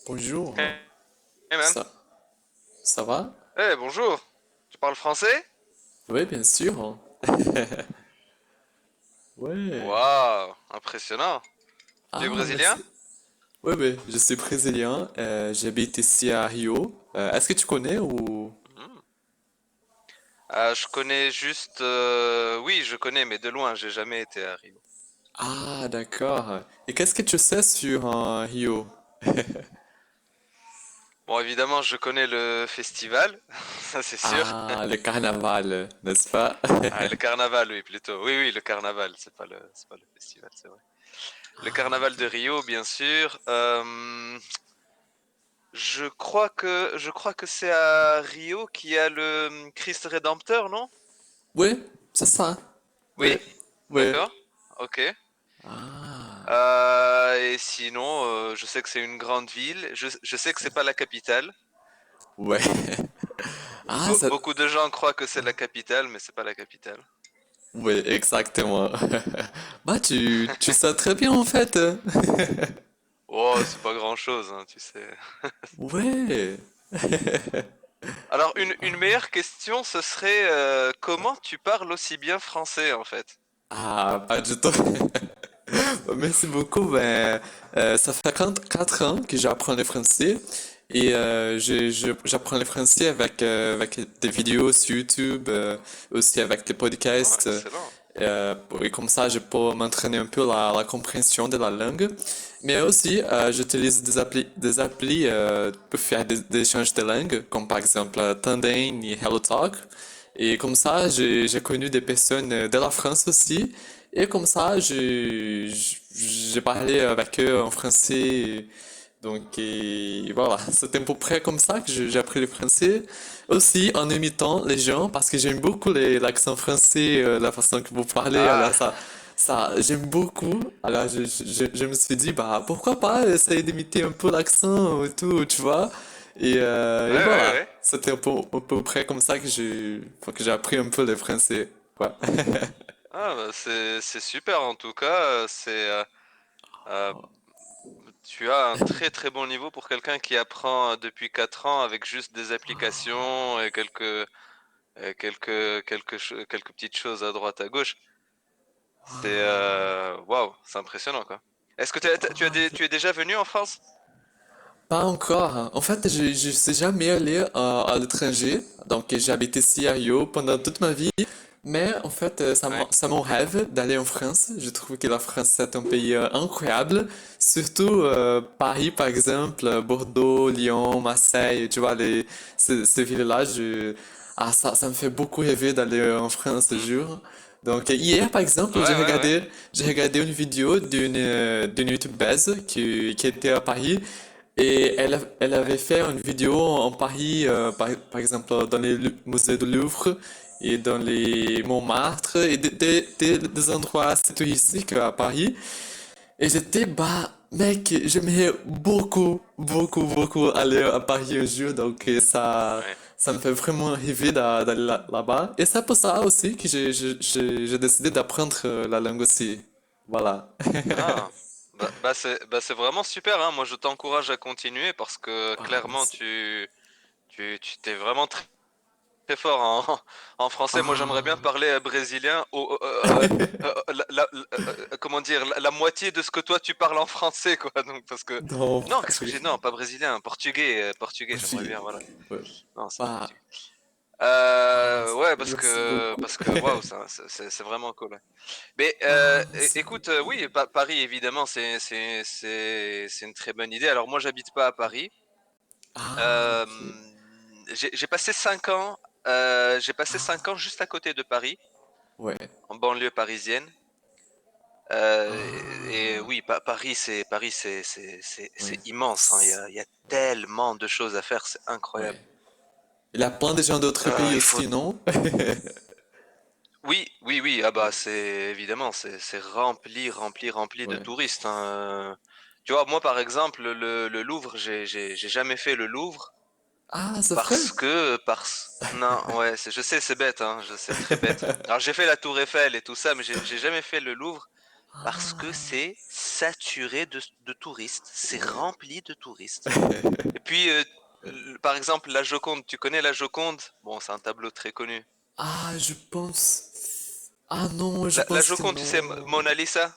Bonjour, Hey, hey, man. ça, ça va? Eh, bonjour. Tu parles français? Oui, bien sûr. Ouais. Waouh, impressionnant. Tu es Ah, brésilien? merci. Oui, oui, je suis brésilien, j'habite ici à Rio. Est-ce que tu connais ou... Hmm. Je connais juste... Oui, je connais, mais de loin, j'ai jamais été à Rio. Ah, d'accord. Et qu'est-ce que tu sais sur Rio? Bon, évidemment, je connais le festival, ça c'est sûr. Ah, le carnaval, n'est-ce pas? Ah, le carnaval, oui, plutôt. Oui, oui, le carnaval, c'est pas le festival, c'est vrai. Le Ah, carnaval de d'accord. Rio, bien sûr. Je crois que c'est à Rio qu'il y a le Christ Rédempteur, non? Oui, c'est ça. Oui, Oui? oui. D'accord. Ok. Ah, Et sinon, je sais que c'est une grande ville. Je sais que c'est pas la capitale. ouais. Ah, ça... Beaucoup de gens croient que c'est la capitale, mais c'est pas la capitale. Oui, exactement. Bah, tu sais très bien en fait. Oh, c'est pas grand-chose, hein, tu sais. Ouais. Alors, une meilleure question, ce serait comment tu parles aussi bien français, en fait? Ah, pas du tout. Merci beaucoup. Ça fait 4 ans que j'apprends le français et j'apprends le français avec des vidéos sur YouTube, aussi avec des Oh, podcasts. excellent. Et comme ça, je peux m'entraîner un peu la compréhension de la langue. Mais aussi, j'utilise des applis pour faire des échanges de langue, comme par exemple Tandem et HelloTalk. Et comme ça, j'ai connu des personnes de la France aussi. Et comme ça, j'ai parlé avec eux en français. Donc, et voilà, c'est à peu près comme ça que j'ai appris le français. Aussi en imitant les gens, parce que j'aime beaucoup l'accent français, la façon que vous parlez. Alors, Ah, j'aime beaucoup. Alors, je me suis dit, bah, pourquoi pas essayer d'imiter un peu l'accent et tout, tu vois. ouais, Et ouais, voilà, ouais. c'était à peu près comme ça que j'ai appris un peu le français. Ouais. Ah, bah, c'est super en tout cas. Euh, Tu as un très très bon niveau pour quelqu'un qui apprend depuis 4 ans avec juste des applications et quelques petites choses à droite à gauche. C'est waouh, c'est impressionnant quoi. Est-ce que tu es déjà venu en France? Pas encore, hein. En fait, je suis jamais allé à l'étranger. Donc, j'habite ici à Rio pendant toute ma vie. Mais en fait, Ouais. c'est mon rêve d'aller en France. Je trouve que la France, c'est un pays incroyable. Surtout Paris, par exemple, Bordeaux, Lyon, Marseille. Tu vois, ces villes-là, ça me fait beaucoup rêver d'aller en France, je Hmm. jure. Donc, hier, par Ouais, exemple, ouais, ouais. j'ai regardé une vidéo d'une YouTubeuse qui était à Paris et elle avait fait une vidéo en Paris, par exemple, dans les musées du Louvre et dans les Montmartre et des endroits assez touristiques à Paris. Et j'étais, bah, mec, j'aimerais beaucoup, beaucoup, beaucoup aller à Paris un jour. Donc, Ouais. ça me fait vraiment rêver d'aller là-bas. Et c'est pour ça aussi que j'ai décidé d'apprendre la langue aussi. Voilà. Ah. Bah c'est vraiment super hein. Moi je t'encourage à continuer parce que Ah, clairement merci. tu t'es vraiment très fort en, en français. Moi, j'aimerais bien Ah. parler brésilien. Comment dire, la moitié de ce que toi tu parles en français, quoi. Donc, parce que Non, non, qu'est-ce que tu... j'ai? Non, pas brésilien, portugais, portugais. J'aimerais Portugais. bien, voilà. Ouais. Non, c'est Bah, portugais. ah, Ouais, merci beaucoup. parce que waouh, c'est vraiment cool. Ouais. Mais Ah, merci écoute, beaucoup. oui, Paris, évidemment, c'est une très bonne idée. Alors moi, j'habite pas à Paris. Ah, Euh, ok. j'ai passé 5 ans, j'ai passé 5 ans juste à côté de Paris, Ouais. en banlieue parisienne. Et Ah, oui, ouais. c'est immense, hein. Il y a tellement de choses à faire, c'est Ouais. incroyable. Il y a plein de gens d'autres pays Il faut, aussi, non? oui, oui, oui. Ah bah c'est évidemment, c'est rempli de Ouais. touristes, hein. Tu vois, moi par exemple, le Louvre, j'ai jamais fait le Louvre. Ah, c'est vrai? Non, ouais, je sais, c'est bête, hein, je sais, très bête. Alors j'ai fait la Tour Eiffel et tout ça, mais j'ai jamais fait le Louvre parce que Ah, c'est saturé de touristes, c'est ouais. rempli de touristes. Et puis, par exemple, la Joconde, tu connais la Joconde? Bon, c'est un tableau très connu. Ah, je pense. Ah non, je La pense que Joconde, tu sais, non. Mona Lisa?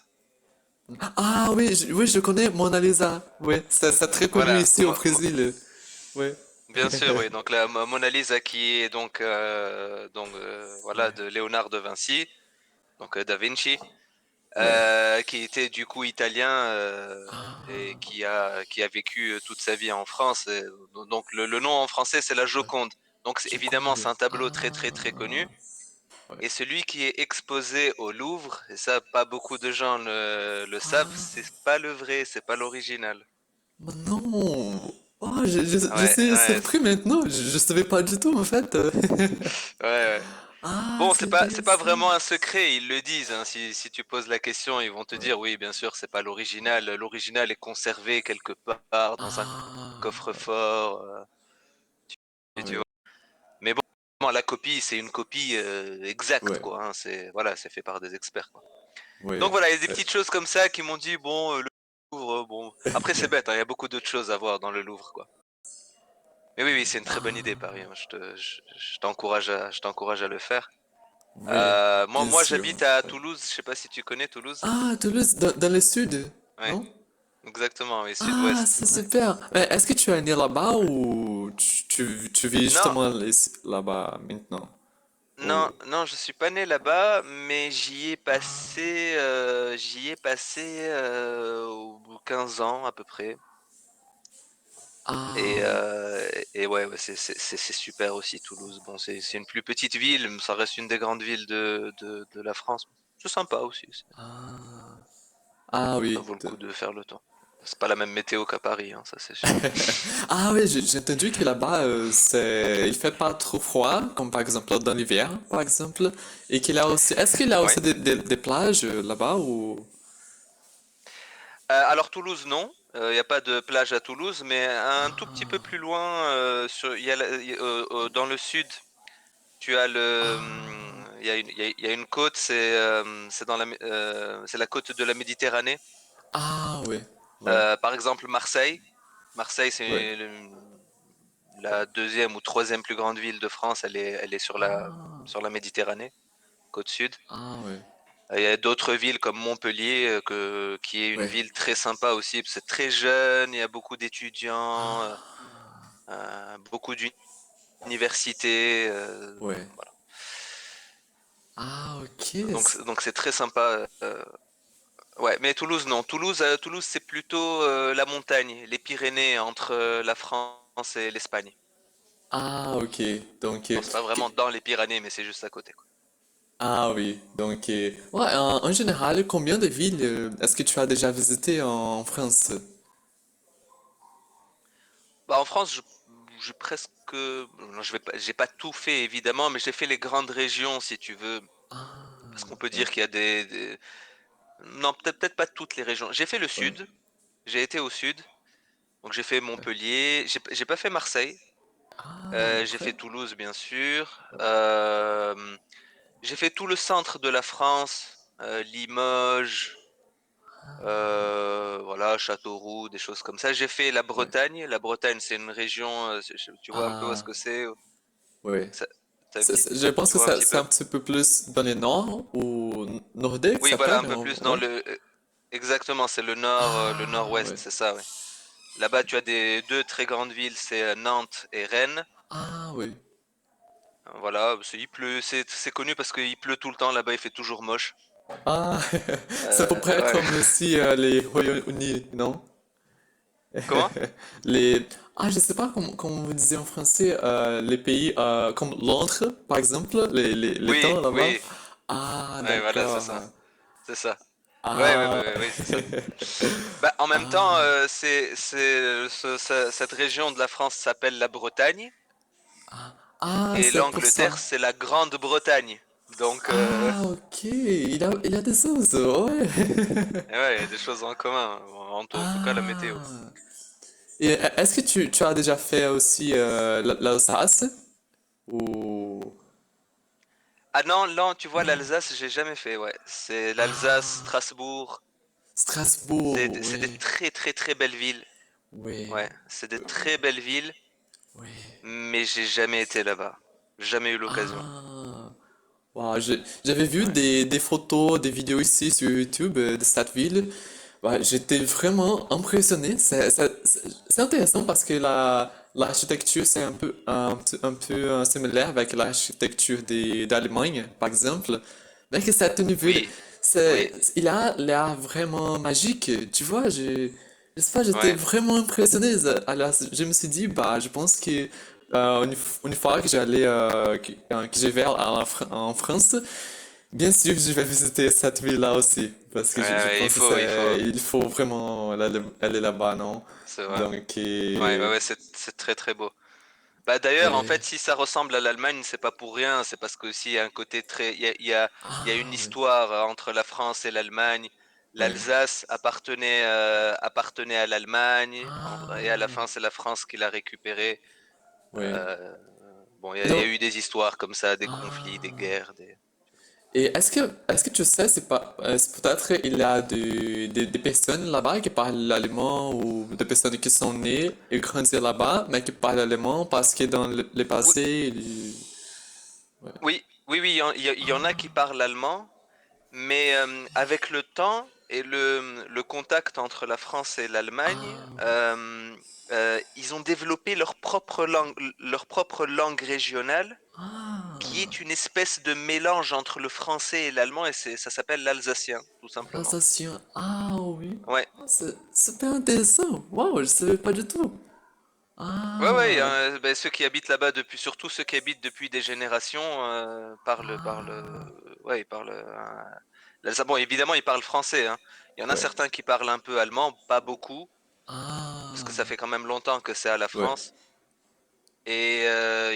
Ah oui, oui, je connais Mona Lisa. Oui, c'est très connu Voilà, ici au Brésil. Oui. bien sûr, oui. Donc la Mona Lisa qui est voilà, Ouais. de Léonard de Vinci, donc Da Vinci, Ouais. qui était du coup italien et Ah, qui a vécu toute sa vie en France. Donc le nom en français c'est la ouais. Joconde. Donc Je évidemment compte. c'est un tableau très très très connu. Ah, ouais. Et celui qui est exposé au Louvre, et ça pas beaucoup de gens le savent, c'est Ah, pas le vrai, c'est pas l'original. mais non. Oh, je Ouais, suis ouais, surpris maintenant. Je savais pas du tout en fait. ouais, ouais. Ah, Bon, c'est c'est pas intéressant. vraiment un secret, ils le disent, hein. Si tu poses la question, ils vont te Ouais. dire oui, bien sûr, c'est pas l'original. L'original est conservé quelque part dans un Ah, ouais. coffre-fort, et tu Ouais. vois. Mais bon, la copie, c'est une copie exacte, Ouais. quoi, hein. C'est voilà, c'est fait par des experts, quoi. Donc Ouais. voilà, il y a des Ouais. petites choses comme ça qui m'ont dit bon, le Louvre, bon. Après, c'est bête, hein, il y a beaucoup d'autres choses à voir dans le Louvre, quoi. Mais oui, oui, c'est une très bonne idée, Paris, Ah, hein. Je t'encourage à le faire. oui, bien Moi, sûr. j'habite à Ouais. Toulouse. Je sais pas si tu connais Toulouse. Ah, Toulouse, dans le sud, Ouais, non? exactement, oui, Ah, sud-ouest. c'est super. Mais est-ce que tu es né là-bas ou tu vis Non, justement là-bas maintenant? non, Ou... non, je suis pas né là-bas, mais j'y ai passé 15 ans à peu près. Et, Ah, euh, et ouais, ouais, c'est super aussi Toulouse. Bon, c'est une plus petite ville, mais ça reste une des grandes villes de la France. C'est sympa aussi. ah, ah Ça oui. vaut le coup de faire le tour. C'est pas la même météo qu'à Paris, hein, ça c'est sûr. Ah oui, j'ai entendu que là-bas, il fait pas trop froid, comme par exemple dans l'hiver, par exemple, et qu'il a aussi, est-ce qu'il a Ouais. aussi des plages là-bas ou... Alors Toulouse, non. Il n'y a pas de plage à Toulouse, mais un tout petit peu Ah, plus loin, il y a dans le sud, tu as ah, il y a une côte, c'est la côte de la Méditerranée. ah oui, ouais, Par exemple, Marseille. Marseille, ouais. la deuxième ou troisième plus grande ville de France. Elle est Ah, sur la Méditerranée, côte sud. ah ouais, Il y a d'autres villes comme Montpellier, qui est une ouais. ville très sympa aussi. C'est très jeune, il y a beaucoup d'étudiants, Ah, beaucoup d'universités. ouais. Voilà. Ah, ok. Donc c'est très sympa. Ouais, mais Toulouse, non. Toulouse, c'est plutôt la montagne, les Pyrénées entre la France et l'Espagne. Ah, ok. Donc, Bon, c'est pas vraiment dans les Pyrénées, mais c'est juste à côté, quoi. ah oui. Donc, ouais, en général, combien de villes est-ce que tu as déjà visité en France? Bah, en France, j'ai presque. Non, j'ai pas tout fait évidemment, mais j'ai fait les grandes régions, si tu veux, parce Ah, qu'on peut ouais, dire qu'il y a non, peut-être pas toutes les régions. J'ai fait le ouais. sud. J'ai été au sud. Donc j'ai fait Montpellier. J'ai pas fait Marseille. Ah, J'ai après? fait Toulouse, bien sûr. J'ai fait tout le centre de la France, Limoges, voilà, Châteauroux, des choses comme ça. J'ai fait la Ouais. Bretagne. La Bretagne, c'est une région. Tu vois un peu où est-ce Ah, que c'est? ouais. Ça- t'as une petite, Je pense tu que vois un petit c'est peu? un petit peu plus dans le nord ou nordique, Oui, ça voilà, un s'appelle? peu plus dans Ouais. le. Exactement, c'est le nord, le Ah, nord-ouest, ouais. c'est ça, oui. Là-bas, tu as deux très grandes villes, c'est Nantes et Rennes. Ah, oui. Voilà, il pleut, c'est connu parce qu'il pleut tout le temps là-bas, il fait toujours moche. Ah, c'est à peu près Ouais. comme aussi les Royaumes-Unis, non? Comment? Les... Ah, je sais pas comment vous disiez en français, les pays comme Londres, par exemple, les Oui, temps là-bas. oui, Ah, ouais, voilà, d'accord. c'est ça. Ouais, ouais, Ah, ouais, ouais, c'est ça. Bah, en même temps, ah, cette région de la France s'appelle la Bretagne ah, et c'est pour l'Angleterre, ça. c'est la Grande-Bretagne. Donc, Ah, ok, il a des choses, ouais. ouais, il y a des choses en commun. En tout cas, la météo. Ah. Et est-ce que tu as déjà fait aussi l'Alsace? Ou... Ah non, non, tu vois, l'Alsace, j'ai jamais fait, ouais. C'est l'Alsace, Ah, Strasbourg. Strasbourg, C'est des oui, très très très belles villes. oui, Ouais, c'est des très belles villes, oui. mais j'ai jamais été là-bas. Jamais eu l'occasion. Ah, wow, j'avais vu Ouais. des photos, des vidéos ici sur YouTube de cette ville. Ouais, j'étais vraiment impressionné. C'est intéressant parce que l'architecture, c'est un peu similaire avec l'architecture d'Allemagne, par exemple. Mais que cette ville, Oui, oui, il a l'air vraiment magique. Tu vois, je sais pas, j'étais ouais. vraiment impressionné. Alors, je me suis dit, bah, je pense que une fois que que je vais en France, bien sûr, je vais visiter cette ville-là aussi, parce que Ouais, je ouais, pense que il faut. il faut vraiment aller là-bas, non? C'est vrai. Donc, Ouais, ouais, ouais, c'est très très beau. Bah d'ailleurs, en oui. fait, si ça ressemble à l'Allemagne, c'est pas pour rien, c'est parce qu'aussi il y a un côté très, il y a une Ah, oui, histoire entre la France et l'Allemagne. oui. L'Alsace appartenait à l'Allemagne, et à la Ah, fin, c'est la France qui l'a récupéré. oui. Euh, bon, il y a Donc, eu des histoires comme ça, des conflits, des ah. guerres, Et est-ce que tu sais, peut-être il y a des personnes là-bas qui parlent l'allemand ou des personnes qui sont nées et grandies là-bas, mais qui parlent allemand parce que dans le Oui, passé, ouais. oui, oui, il y en a qui parlent allemand. Mais avec le temps et le contact entre la France et l'Allemagne, Ah, ils ont développé leur propre langue régionale, qui ah. est une espèce de mélange entre le français et l'allemand, et ça s'appelle l'alsacien, tout simplement. L'Alsacien. Ah oui. Ouais, Ah, c'est super intéressant. Waouh, je savais pas du tout. ouais, ouais. Ah, Ben, ceux qui habitent là-bas depuis, surtout ceux qui habitent depuis des générations, ah, ouais, ils parlent. L'alsacien. Bon, évidemment, ils parlent français, hein. Il y en a ouais. certains qui parlent un peu allemand, pas beaucoup, parce que ça Ah, fait quand même longtemps que c'est à la ouais. France. Et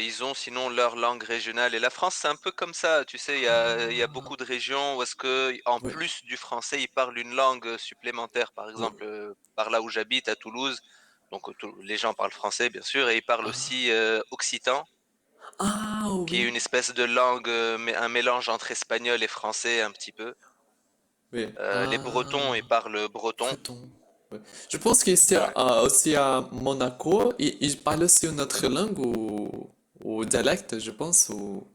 ils ont sinon leur langue régionale. Et la France, c'est un peu comme ça, tu sais, il y a beaucoup de régions où est-ce que, en Ouais, plus du français, ils parlent une langue supplémentaire. Par ouais. exemple, par là où j'habite, à Toulouse, donc les gens parlent français, bien sûr, et ils parlent Ah, aussi occitan, ah qui est oui. une espèce de langue, mais un mélange entre espagnol et français un petit peu. Oui. Les Bretons, ils Ah, parlent breton. breton. Ouais. Je pense qu'ici Ouais. aussi à Monaco, ils parlent aussi une autre langue ou dialecte, je pense, ou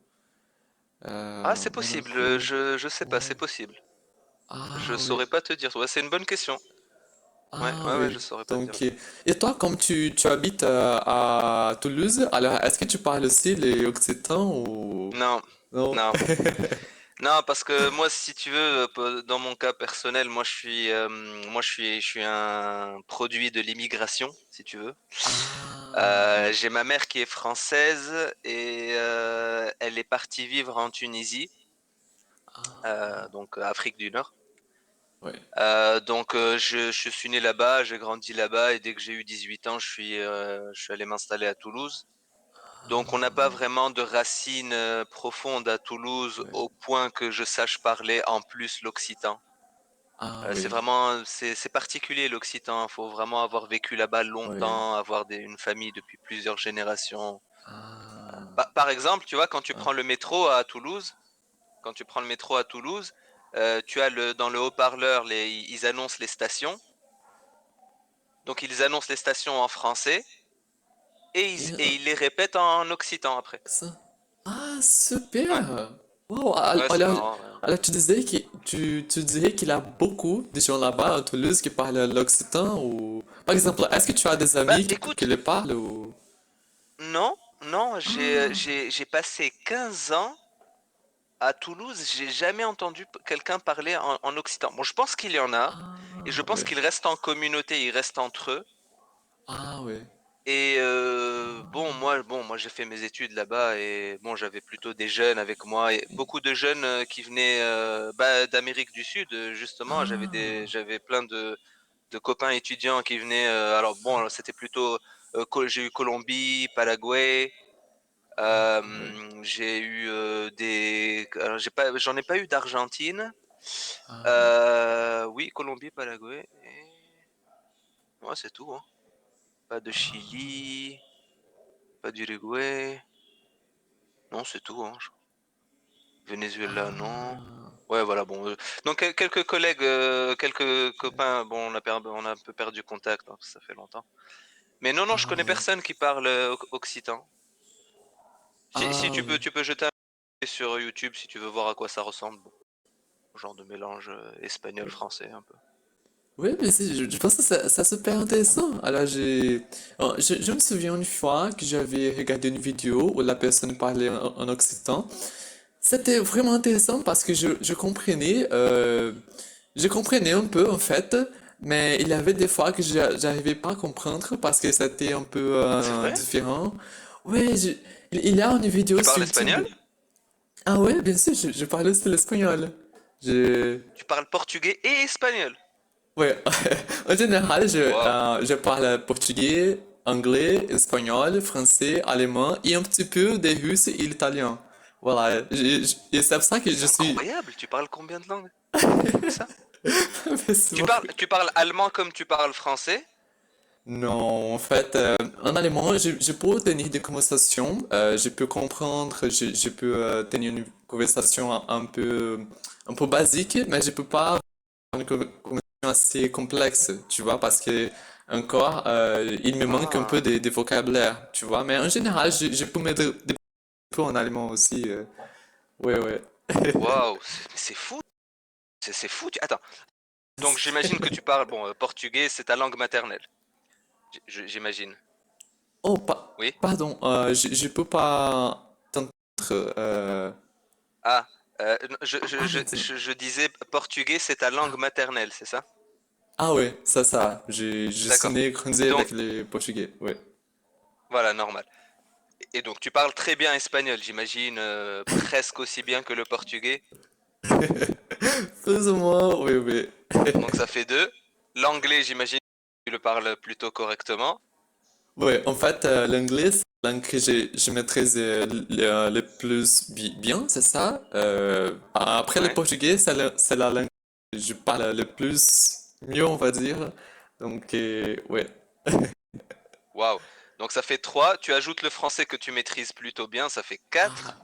Ah, c'est possible, Monaco. je sais pas, c'est Ouais. possible. Je Ah oui. saurais pas te dire. Ouais, c'est une bonne question. Ouais, Ah ouais, ouais, oui. je saurais pas te dire. Donc, et toi, comme tu habites à Toulouse, alors est-ce que tu parles aussi les Occitans ou... Non, Non? non, non, parce que moi, si tu veux, dans mon cas personnel, je suis un produit de l'immigration, si tu veux. Ah oui. J'ai ma mère qui est française et elle est partie vivre en Tunisie, donc Afrique du Nord. Ouais. Donc je suis né là-bas, j'ai grandi là-bas et dès que j'ai eu 18 ans, je suis allé m'installer à Toulouse. Donc on n'a pas vraiment de racines profondes à Toulouse Ouais. au point que je sache parler en plus l'occitan. Ah C'est oui. vraiment, c'est particulier l'occitan. Il faut vraiment avoir vécu là-bas Oui. longtemps, avoir une famille depuis plusieurs générations. Ah. Par exemple, tu vois, quand tu Ah. prends le métro à Toulouse, tu as dans le haut-parleur, ils annoncent les stations. Donc ils annoncent les stations en français Et, et ils les répètent en occitan après. ça. Ah, Ouais, super! Wow, ouais, c'est marrant. Ouais. alors tu disais qu'il y a beaucoup de gens là-bas à Toulouse qui parlent l'occitan ou... Par exemple, est-ce que tu as des Bah amis qui écoute, le parlent ou... non, non, Ah, j'ai passé 15 ans à Toulouse, j'ai jamais entendu quelqu'un parler en occitan. Bon, je pense qu'il y en a, et je ah, pense oui. qu'ils restent en communauté, ils restent entre eux. Ah, oui. Et bon, moi j'ai fait mes études là-bas et bon, j'avais plutôt des jeunes avec moi et beaucoup de jeunes qui venaient d'Amérique du Sud justement. Ah, J'avais plein de copains étudiants qui venaient. Alors bon, c'était plutôt j'ai eu Colombie, Paraguay. oui. J'ai eu alors j'en ai pas eu d'Argentine. Ah, Oui, Colombie, Paraguay. Et... Ouais, c'est tout, hein. Pas de Chili, pas d'Uruguay. Non, c'est tout, hein. Venezuela, non. Ah, Ouais, voilà, bon. Donc, quelques collègues, quelques copains, bon, on a un peu perdu contact, hein, parce que ça fait longtemps. Mais non, non, je ah connais ouais. personne qui parle occitan. Si Ah tu ouais. peux jeter un œil sur YouTube si tu veux voir à quoi ça ressemble. Bon, genre de mélange espagnol-français un peu. Oui, mais je pense que c'est super intéressant. Alors, je me souviens une fois que j'avais regardé une vidéo où la personne parlait en occitan. C'était vraiment intéressant parce que je comprenais un peu en fait, mais il y avait des fois que j'arrivais pas à comprendre parce que c'était un peu C'est vrai? différent. Oui, il y a une vidéo Tu sur parles YouTube. espagnol? Ah ouais, bien sûr, je parle aussi l'espagnol. Je, Tu parles portugais et espagnol. ouais, en général, Waouh. je parle portugais, anglais, espagnol, français, allemand et un petit peu de russe et l'italien. Voilà, et c'est pour ça que C'est je suis... incroyable, tu parles combien de langues comme ça? Merci beaucoup. Tu parles allemand comme tu parles français? Non, en fait, en allemand, je peux tenir des conversations, je peux comprendre, je peux tenir une conversation un peu basique, mais je peux pas une conversation assez complexe, tu vois, parce que encore, il me manque un peu Ah, de vocabulaire, tu vois, mais en général, je peux me débrouiller un peu en allemand aussi. Ouais, ouais. waouh, c'est fou, c'est fou. Attends, donc j'imagine que tu parles, bon, portugais, c'est ta langue maternelle. J'imagine. Oh, Oui? pardon, je peux pas t'entendre. Euh... Ah, Ah, d'accord. je disais portugais, c'est ta langue maternelle, c'est ça? Ah ouais, ça. Je suis D'accord. né et grandi Donc, avec les Portugais, ouais. voilà, normal. Et donc, tu parles très bien espagnol, j'imagine, presque aussi bien que le portugais. Plus ou moins, oui, oui. Donc, ça fait deux. L'anglais, j'imagine que tu le parles plutôt correctement. Ouais, en fait, l'anglais, c'est la langue que je maîtrise le plus bien, c'est ça? Après le Ouais. portugais, c'est la langue que je parle le plus mieux, on va dire. Donc, ouais. Waouh. Donc, ça fait trois. Tu ajoutes le français que tu maîtrises plutôt bien, ça fait quatre.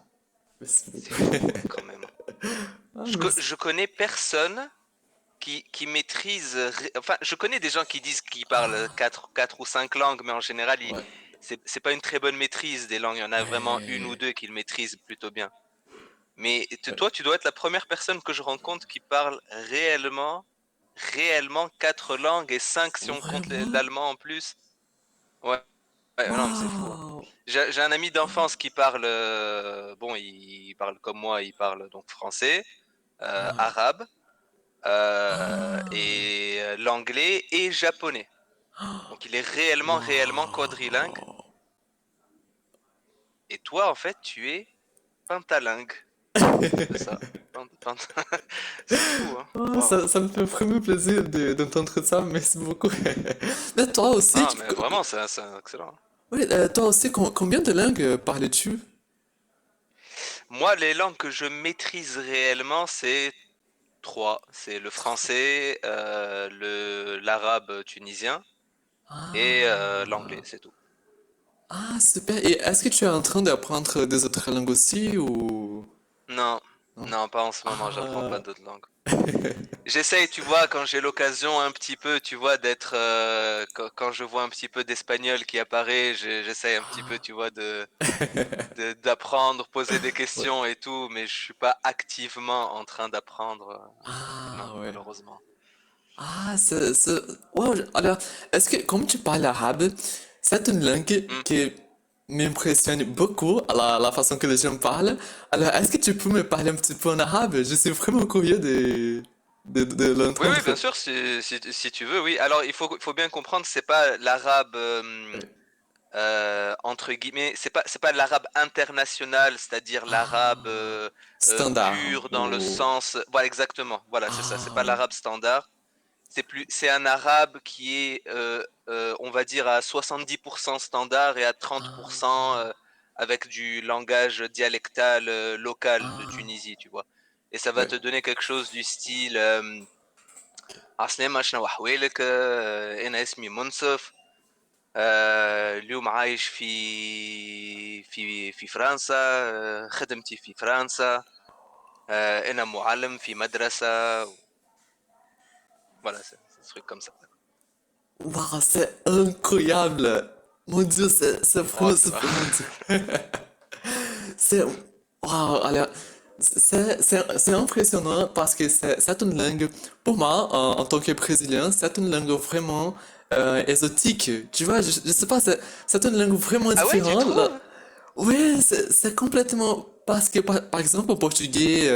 Merci C'est beaucoup. fou, hein, quand même. Ah, merci. Je connais personne qui maîtrise. Enfin, je connais des gens qui disent qu'ils parlent quatre ou cinq langues, mais en général, Ouais. c'est pas une très bonne maîtrise des langues. Il y en a vraiment une ou Ouais. deux qui le maîtrisent plutôt bien. Mais Ouais. toi, tu dois être la première personne que je rencontre qui parle réellement quatre langues et cinq si on compte Vraiment? l'allemand en plus. Ouais, ouais, non, mais c'est fou, hein. Waouh! J'ai un ami d'enfance qui parle, bon, il parle comme moi, il parle donc français, Ouais. arabe, Ah! et l'anglais et japonais. Donc il est réellement quadrilingue. Waouh! Et toi, en fait, tu es pentalingue. C'est ça. C'est fou, hein. Ah, Waouh. ça me fait vraiment plaisir d'entendre ça, merci beaucoup. Mais toi aussi, Ah, mais vraiment, c'est excellent. oui, toi aussi, combien de langues parles-tu? Moi, les langues que je maîtrise réellement, c'est trois. C'est le français, l'arabe tunisien et l'anglais, Ah, c'est tout. ah, super. Et est-ce que tu es en train d'apprendre des autres langues aussi ou Non, non? non, pas en ce moment, j'apprends pas Ah, d'autres langues. J'essaye, tu vois, quand j'ai l'occasion un petit peu, tu vois, d'être, quand je vois un petit peu d'espagnol qui apparaît, j'essaye un petit peu, tu vois, d'apprendre, poser des ouais. questions et tout, mais je suis pas activement en train d'apprendre. Non, Ah, ouais. malheureusement. Ah, wow, alors, est-ce que, comme tu parles arabe, c'est une langue Hmm. qui m'impressionne beaucoup à la façon que les gens parlent. Alors, est-ce que tu peux me parler un petit peu en arabe? Je suis vraiment curieux de Oui, oui, bien l'entendre. sûr, si tu veux, oui. Alors, il faut bien comprendre, c'est pas l'arabe, Ouais. entre guillemets, c'est pas l'arabe international, c'est-à-dire l'arabe Ah, standard. pur dans le Ou... sens. Voilà, exactement. Voilà, c'est ça. C'est Ah, pas ouais. l'arabe standard. C'est un arabe qui est, on va dire, à 70% standard et à 30% avec du langage dialectal local de Ah, Tunisie, tu vois. Et ça va ouais. te donner quelque chose du style عسلامة شنو أحوالك أنا اسمي منصف اليوم عايش في فرنسا خدمتي في فرنسا أنا معلم في مدرسة. Voilà, c'est des trucs comme ça. Waouh, c'est incroyable. Mon Dieu, Oh, ça va. c'est vraiment Dieu. C'est, waouh, alors, c'est impressionnant parce que c'est une langue, pour moi, en tant que Brésilien, c'est une langue vraiment exotique. Tu vois, je sais pas, c'est une langue vraiment Ah ouais, tu différente. Là. trouves? Oui, c'est complètement. Parce que, par exemple, le portugais,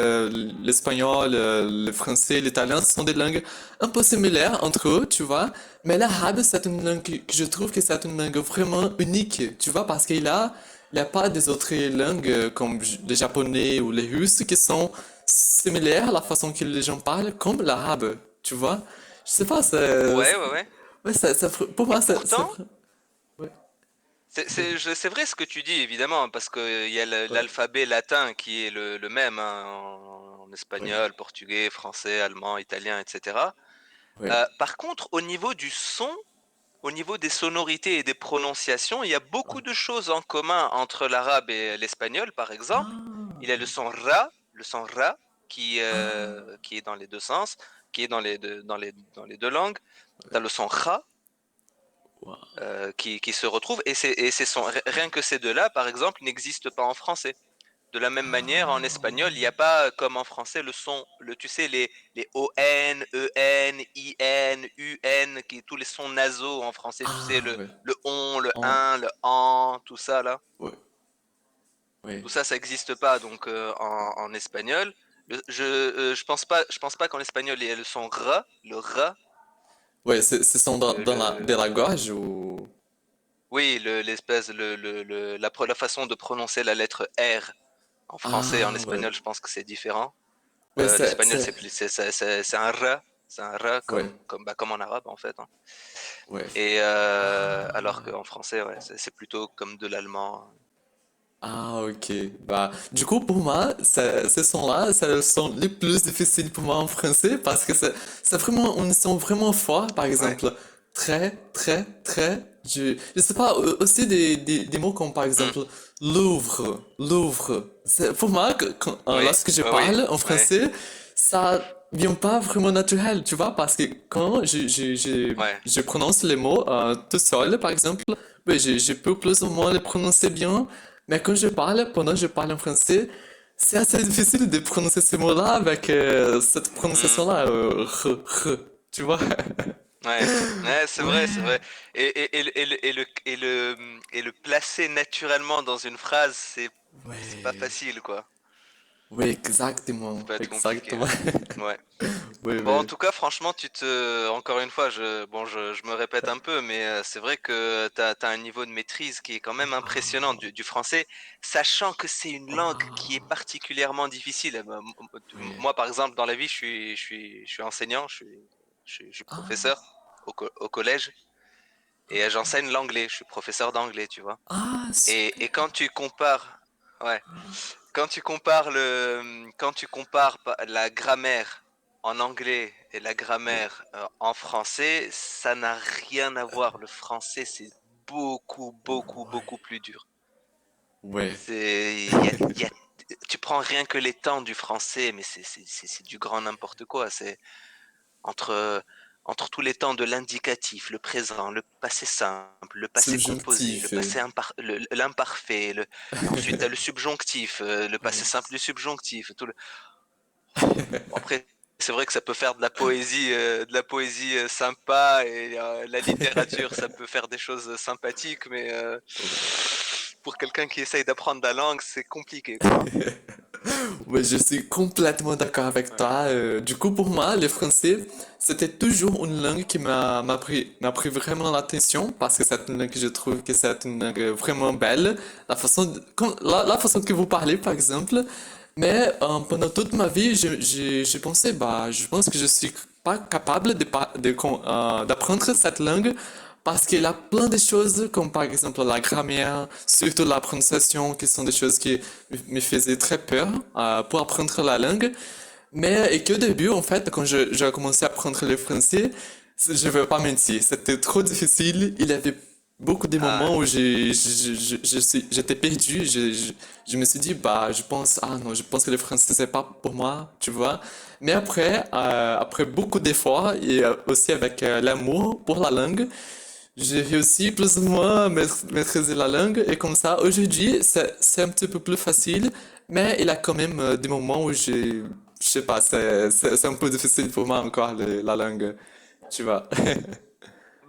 l'espagnol, le français, l'italien, ce sont des langues un peu similaires entre eux, tu vois. Mais l'arabe, c'est une langue que je trouve que c'est une langue vraiment unique, tu vois, parce il y a pas des autres langues comme le japonais ou les russes qui sont similaires à la façon que les gens parlent, comme l'arabe, tu vois. Je sais pas, Ouais, ouais, ouais. ouais, pour Et moi, pourtant, ouais, c'est vrai ce que tu dis, évidemment, parce qu'il y a ouais, l'alphabet latin qui est le même hein, en ouais, espagnol, portugais, français, allemand, italien, etc. ouais. Par contre, au niveau du son, au niveau des sonorités et des prononciations, il y a beaucoup de choses en commun entre l'arabe et l'espagnol, par exemple. Ah, Il y a le son ra, ah, qui est dans les deux sens, qui est dans les deux langues. Tu as le son ra, waouh. qui se retrouvent, et ces sons, rien que ces deux-là, par exemple, n'existent pas en français. De la même manière, en espagnol, il n'y a pas, comme en français, le son, tu sais, les O-N, E-N, I-N, U-N, tous les sons nasaux en français, tu sais, Ah, ouais. le on, le En, un, le en, tout ça, là. ouais, ouais. Tout ça, ça n'existe pas, donc, en espagnol. Je pense pas qu'en espagnol, il y a le son r, le r, Ouais, ce sont de la le, gorge ou... oui, l'espèce, la façon de prononcer la lettre R en français et en Ah, ouais. espagnol, je pense que c'est différent. Ouais, L'espagnol, c'est un R, c'est un R ouais, comme en arabe en fait, hein. ouais. Et alors Ah, qu'en français, ouais, c'est plutôt comme de l'allemand. ah, ok. Bah, du coup, pour moi, ces sons-là, c'est le son les plus difficiles pour moi en français parce que c'est vraiment un son vraiment fort. Par Ouais. exemple, très, très, très. Je sais pas, aussi des mots comme par Hmm. exemple Louvre, Louvre. Pour moi, Oui, lorsque je oui, parle en ouais, français, ça vient pas vraiment naturel, tu vois, parce que quand ouais. je prononce les mots tout seul, par exemple, oui, je peux plus ou moins les prononcer bien, mais quand je parle, pendant que je parle en français, c'est assez difficile de prononcer ces mots-là avec cette Hmm. prononciation-là, tu vois? Ouais, ouais, c'est vrai, c'est Ouais, vrai. Et le placer naturellement dans une phrase, c'est pas ouais, facile, quoi. oui, Ça exactement, peut être compliqué, exactement. ouais. Ouais. Oui, Bon, en oui. tout cas, franchement, encore une fois, je me répète un peu, mais c'est vrai que t'as un niveau de maîtrise qui est quand même impressionnant Ah, du français, sachant que c'est une langue qui est ah, particulièrement difficile. oui. Moi, par exemple, dans la vie, je suis enseignant, je suis Ah, professeur au collège et j'enseigne l'anglais. Je suis professeur d'anglais, tu vois. ah, Et super. quand tu compares, ouais. Quand tu compares la grammaire en anglais et la Oui, grammaire en français, ça n'a rien à voir. Le français, c'est beaucoup plus dur. oui. Il y a, tu prends rien que les temps du français, mais c'est du grand n'importe quoi. C'est entre, entre tous les temps de l'indicatif, le présent, le passé simple, le passé composé, Subjonctif. l'imparfait, ensuite tu as le subjonctif, le passé Ouais. simple du subjonctif, Bon, après, c'est vrai que ça peut faire de la poésie sympa et la littérature, ça peut faire des choses sympathiques, mais pour quelqu'un qui essaye d'apprendre la langue, c'est compliqué, quoi. Ouais, je suis complètement d'accord avec Ouais. toi. Du coup, pour moi, le français, c'était toujours une langue qui m'a pris vraiment l'attention parce que c'est une langue que je trouve que c'est une langue vraiment belle. La façon que vous parlez, par exemple. Mais pendant toute ma vie, j'ai pensé, bah, je pense que je suis pas capable d'apprendre cette langue parce qu'il y a plein de choses, comme par exemple la grammaire, surtout la prononciation, qui sont des choses qui me faisaient très peur pour apprendre la langue. Mais et qu'au début, en fait, quand j'ai commencé à apprendre le français, je ne vais pas mentir, c'était trop difficile. Il y avait beaucoup de Ah, moments où j'étais perdu. Je me suis dit, bah, je pense, ah non, je pense que le français, c'est pas pour moi, tu vois. Mais après, après beaucoup d'efforts et aussi avec l'amour pour la langue, j'ai réussi plus ou moins à maîtriser la langue. Et comme ça, aujourd'hui, c'est un petit peu plus facile. Mais il y a quand même des moments où je sais pas, c'est un peu difficile pour moi encore la langue, tu vois.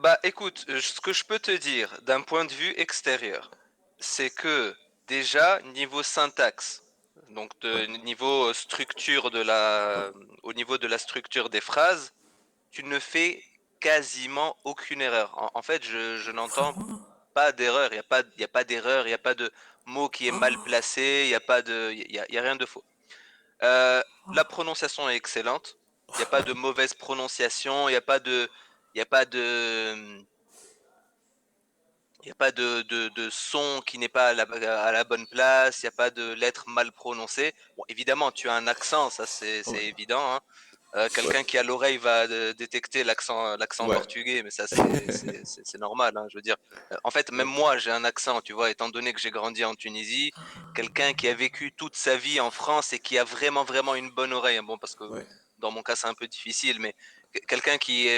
bah écoute, ce que je peux te dire d'un point de vue extérieur, c'est que déjà niveau syntaxe, donc Ouais. niveau structure au niveau de la structure des phrases, tu ne fais quasiment aucune erreur. En fait, je n'entends pas d'erreur. Il y a pas d'erreur. Il n'y a pas de mot qui est mal placé. Il y a pas de, il y a rien de faux. La prononciation est excellente. Il n'y a pas de mauvaise prononciation. Il y a pas de, il y a pas de son qui n'est pas à la bonne place. Il n'y a pas de lettres mal prononcées. Bon, évidemment, tu as un accent, ça Ouais. c'est évident, hein. Ouais. Quelqu'un qui a l'oreille va détecter l'accent Ouais. portugais, mais ça c'est normal, hein, je veux dire. En fait, même Ouais. moi j'ai un accent, tu vois, étant donné que j'ai grandi en Tunisie, quelqu'un qui a vécu toute sa vie en France et qui a vraiment une bonne oreille, hein, bon parce que Ouais. dans mon cas c'est un peu difficile, mais quelqu'un qui a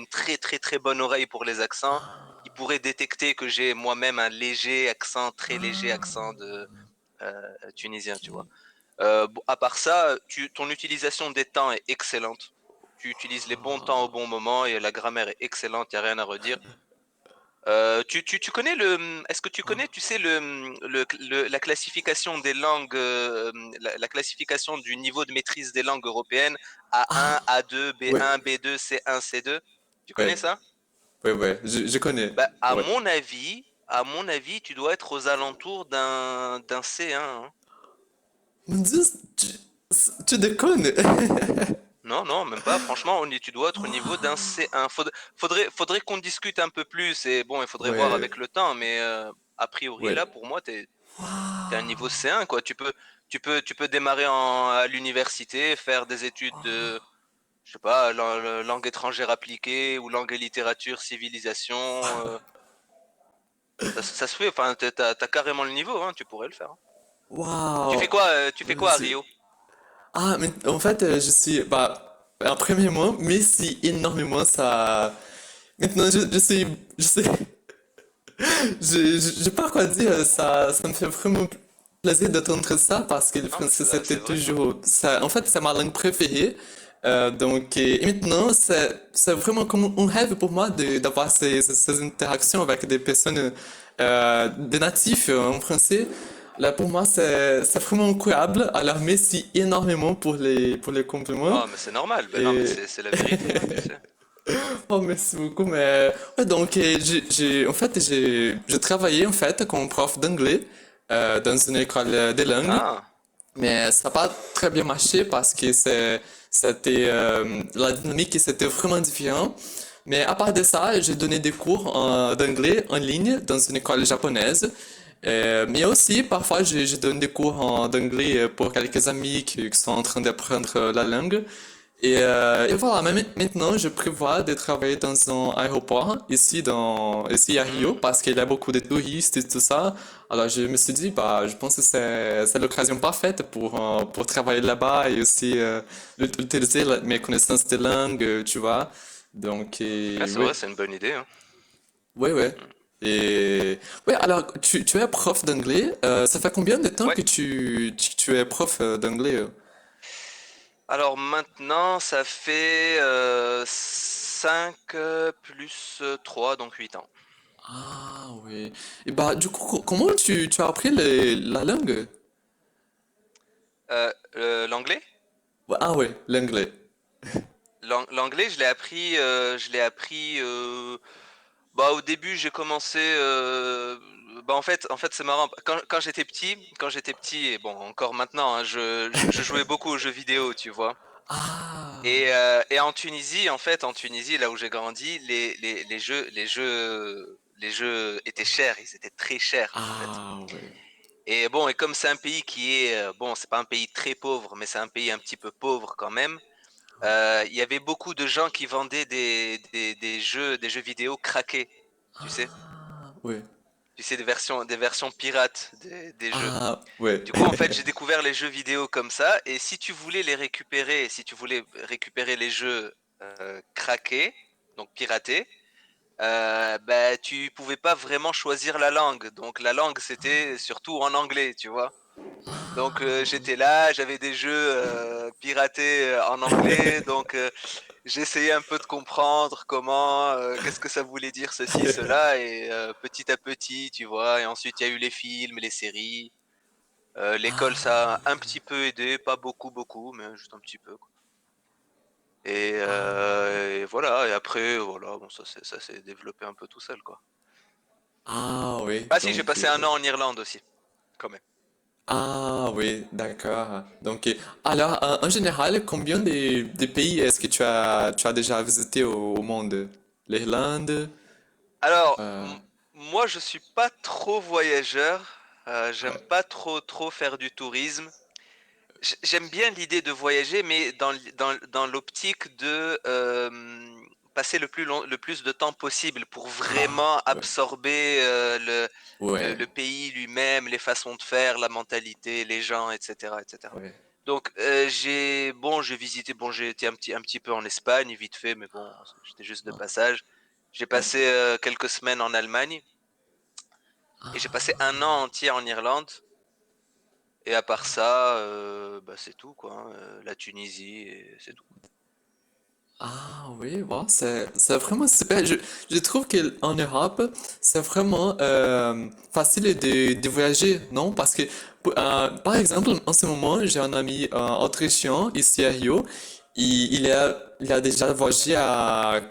une très bonne oreille pour les accents, il pourrait détecter que j'ai moi-même un léger accent, très léger accent de tunisien, tu vois. Bon, à part ça, ton utilisation des temps est excellente. Tu utilises les bons temps au bon moment et la grammaire est excellente, il n'y a rien à redire. Tu connais est-ce que tu connais, tu sais, la classification des langues, la classification du niveau de maîtrise des langues européennes, A1, A2, Ouais. B1, B2, C1, C2? Tu connais Ouais. ça? Ouais. Ouais. Je connais. Bah, Ouais. à mon avis, tu dois être aux alentours d'un C1, hein. Mon Dieu, tu déconnes. Non, non, même pas. Franchement, tu dois être au niveau d'un C1. Faudrait qu'on discute un peu plus et bon, il faudrait voir Ouais. avec le temps, mais a priori, Ouais. là, pour moi, t'es un niveau C1, quoi. Tu peux démarrer à l'université, faire des études de, je sais pas, langue étrangère appliquée ou langue et littérature, civilisation. Ça se fait, enfin, t'as carrément le niveau, hein, tu pourrais le faire, hein. Waouh. Tu fais quoi à Rio? Ah, mais en fait, je suis, bah, un premier mois, mais si énormément ça. Maintenant, je sais, je sais pas quoi dire, ça me fait vraiment plaisir d'entendre ça parce que le Non, mais français c'est c'était vrai, hein. toujours, ça, en fait, c'est ma langue préférée. Donc, et maintenant, c'est vraiment comme un rêve pour moi d'avoir ces interactions avec des personnes, des natifs en français. Là, pour moi, c'est vraiment incroyable. Alors, merci énormément pour les compliments. Oh, mais c'est normal. Ben non, mais Et, c'est la vérité, hein, tu sais. oh, merci beaucoup. Mais ouais, donc, en fait, j'ai travaillé en fait comme prof d'anglais dans une école de langue, Ah. mais ça n'a pas très bien marché parce que c'était la dynamique c'était vraiment différent. Mais à part de ça, j'ai donné des cours d'anglais en ligne dans une école japonaise. Mais aussi, parfois, je donne des cours d'anglais pour quelques amis qui sont en train d'apprendre la langue. Et voilà, mais maintenant, je prévois de travailler dans un aéroport ici à Rio Hmm. parce qu'il y a beaucoup de touristes et tout ça. Alors, je me suis dit, bah, je pense que c'est l'occasion parfaite pour travailler là-bas et aussi utiliser mes connaissances de langue, tu vois. Donc, Ah, c'est oui, vrai, c'est une bonne idée, hein. oui, oui. Hmm. Et ouais, alors, tu es prof d'anglais. Ça fait combien de temps Ouais. que tu es prof d'anglais? Alors maintenant, ça fait 5 plus 3, donc 8 ans. Ah oui. Et bah du coup, comment tu as appris la langue? L'anglais? Ah ouais, l'anglais. L'anglais, je l'ai appris. Bah, au début, j'ai commencé. Bah, en fait, c'est marrant. Quand j'étais petit, et bon, encore maintenant, hein, je jouais beaucoup aux jeux vidéo, tu vois. Ah, Et en Tunisie, là où j'ai grandi, les jeux étaient chers. Ils étaient très chers, en fait. ah ouais. Et bon, et comme c'est un pays qui est, bon, c'est pas un pays très pauvre, mais c'est un pays un petit peu pauvre quand même. Il y avait beaucoup de gens qui vendaient des jeux vidéo craqués, tu sais. ouais. Tu sais, des versions pirates des jeux. Ah, ouais. Du coup, en fait, j'ai découvert les jeux vidéo comme ça. Et si tu voulais les récupérer, si tu voulais récupérer les jeux craqués, donc piratés, bah, tu pouvais pas vraiment choisir la langue. Donc la langue, c'était surtout en anglais, tu vois. Donc Ah, oui. j'étais là, j'avais des jeux piratés en anglais, donc j'essayais un peu de comprendre comment, qu'est-ce que ça voulait dire ceci, cela, et petit à petit, tu vois. Et ensuite, il y a eu les films, les séries. L'école, ça Ah, a un petit peu aidé, pas beaucoup, beaucoup, mais juste un petit peu, quoi. Et voilà. Et après, voilà, bon, ça s'est développé un peu tout seul, quoi. ah, oui. Ah si, j'ai Donc, passé un an en Irlande aussi, quand même. ah, oui, d'accord. Donc, alors, en général, combien de pays est-ce que tu as déjà visité au monde? L'Irlande? Alors, euh, moi, je suis pas trop voyageur. J'aime ouais, pas trop faire du tourisme. J'aime bien l'idée de voyager, mais dans l'optique de passer le plus de temps possible pour ah, vraiment ouais, absorber ouais, le pays lui-même, les façons de faire, la mentalité, les gens, etc., etc. ouais, Donc j'ai visité, bon, j'ai été un petit peu en Espagne, vite fait, mais bon, j'étais juste de passage. J'ai ouais. passé quelques semaines en Allemagne et j'ai passé un an entier en Irlande. Et à part ça, bah, c'est tout, quoi, hein, la Tunisie, et c'est tout. Ah oui, bon, c'est vraiment super. Je trouve qu'en Europe, c'est vraiment facile de voyager, non? Parce que, par exemple, en ce moment, j'ai un ami autrichien ici à Rio. Il a déjà voyagé à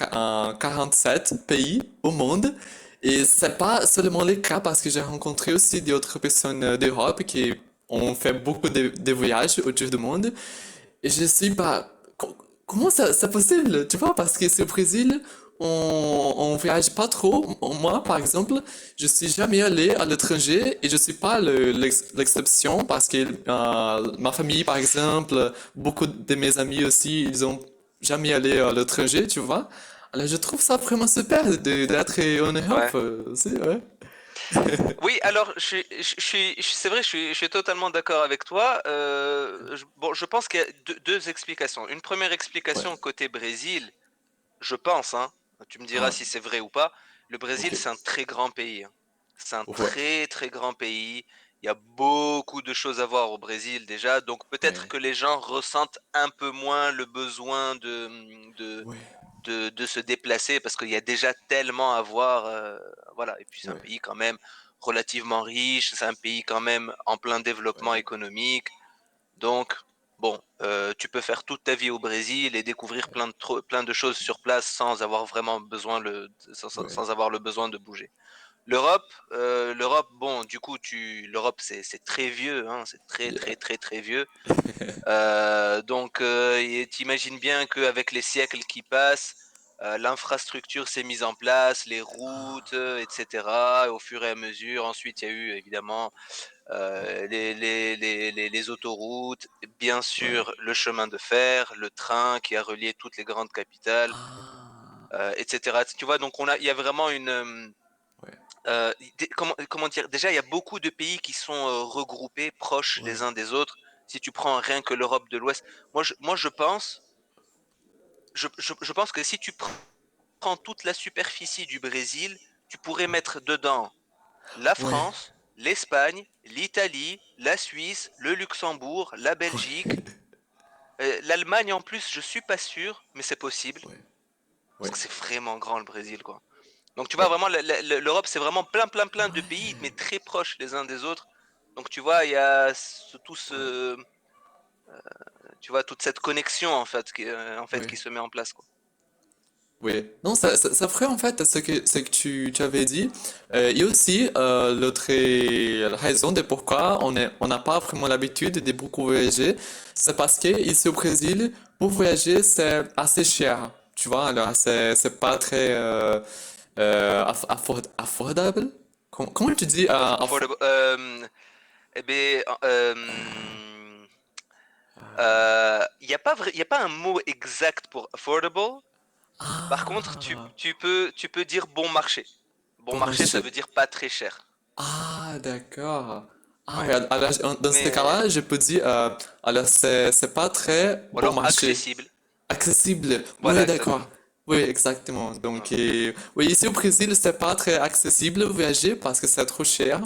47 pays au monde. Et c'est pas seulement le cas parce que j'ai rencontré aussi d'autres personnes d'Europe qui ont fait beaucoup de voyages autour du monde. Et je suis pas. Comment ça c'est possible? Tu vois, parce que c'est au Brésil, on voyage pas trop. Moi, par exemple, je suis jamais allé à l'étranger et je suis pas l'exception parce que ma famille, par exemple, beaucoup de mes amis aussi, ils ont jamais allé à l'étranger, tu vois. Alors, je trouve ça vraiment super d'être en Europe Ouais. aussi, ouais. Oui, alors c'est vrai, je suis totalement d'accord avec toi. Bon, je pense qu'il y a deux explications. Une première Ouais. explication côté Brésil, je pense, hein, tu me diras Ah, si c'est vrai ou pas. Le ok. Brésil, c'est un très grand pays, hein. C'est un Ouais. très très grand pays. Il y a beaucoup de choses à voir au Brésil déjà, donc peut-être Ouais. que les gens ressentent un peu moins le besoin de Ouais. de se déplacer parce qu'il y a déjà tellement à voir. Voilà. Et puis c'est un Ouais. pays quand même relativement riche, c'est un pays quand même en plein développement Ouais. économique. Donc, bon, tu peux faire toute ta vie au Brésil et découvrir plein de choses sur place sans avoir vraiment besoin Ouais. sans avoir le besoin de bouger. L'Europe, bon, du coup, l'Europe, c'est très vieux, hein, c'est très, Yeah. très, très, très vieux. Donc, t'imagines bien qu'avec les siècles qui passent, l'infrastructure s'est mise en place, les routes, etc. Au fur et à mesure, ensuite, il y a eu évidemment les autoroutes, bien Ouais. sûr le chemin de fer, le train qui a relié toutes les grandes capitales, Ah. etc. Tu vois, donc il y a vraiment Ouais. comment dire, déjà il y a beaucoup de pays qui sont regroupés, proches les Ouais. uns des autres. Si tu prends rien que l'Europe de l'Ouest, moi je pense, je pense que si tu prends toute la superficie du Brésil, tu pourrais mettre dedans la Ouais. France, l'Espagne, l'Italie, la Suisse, le Luxembourg, la Ouais. Belgique, l'Allemagne en plus, je suis pas sûr, mais c'est possible Ouais. parce Ouais. que c'est vraiment grand le Brésil, quoi. Donc tu vois Ouais. vraiment l'Europe, c'est vraiment plein de pays, mais très proches les uns des autres. Donc tu vois, il y a tu vois toute cette connexion en fait Ouais. qui se met en place, quoi. Oui, non, ça ferait en fait ce que tu avais dit. Et aussi, l'autre raison de pourquoi on n'a pas vraiment l'habitude de beaucoup voyager, c'est parce que ici au Brésil, pour voyager, c'est assez cher. Tu vois, alors c'est pas très affordable. Comment tu dis Affordable. Eh ben, il y a pas un mot exact pour affordable. Par contre, Ah, tu peux dire bon marché. bon Bon marché, ça marché. veut dire pas très cher. Ah, d'accord. Ah Ouais. oui, alors, dans ce Mais, cas-là, je peux dire, alors c'est pas très ou bon alors marché. accessible. Accessible. Oui, Voilà, d'accord. exactement. Oui, exactement. Ouais. Donc, oui, ici au Brésil, c'est pas très accessible de voyager parce que c'est trop cher.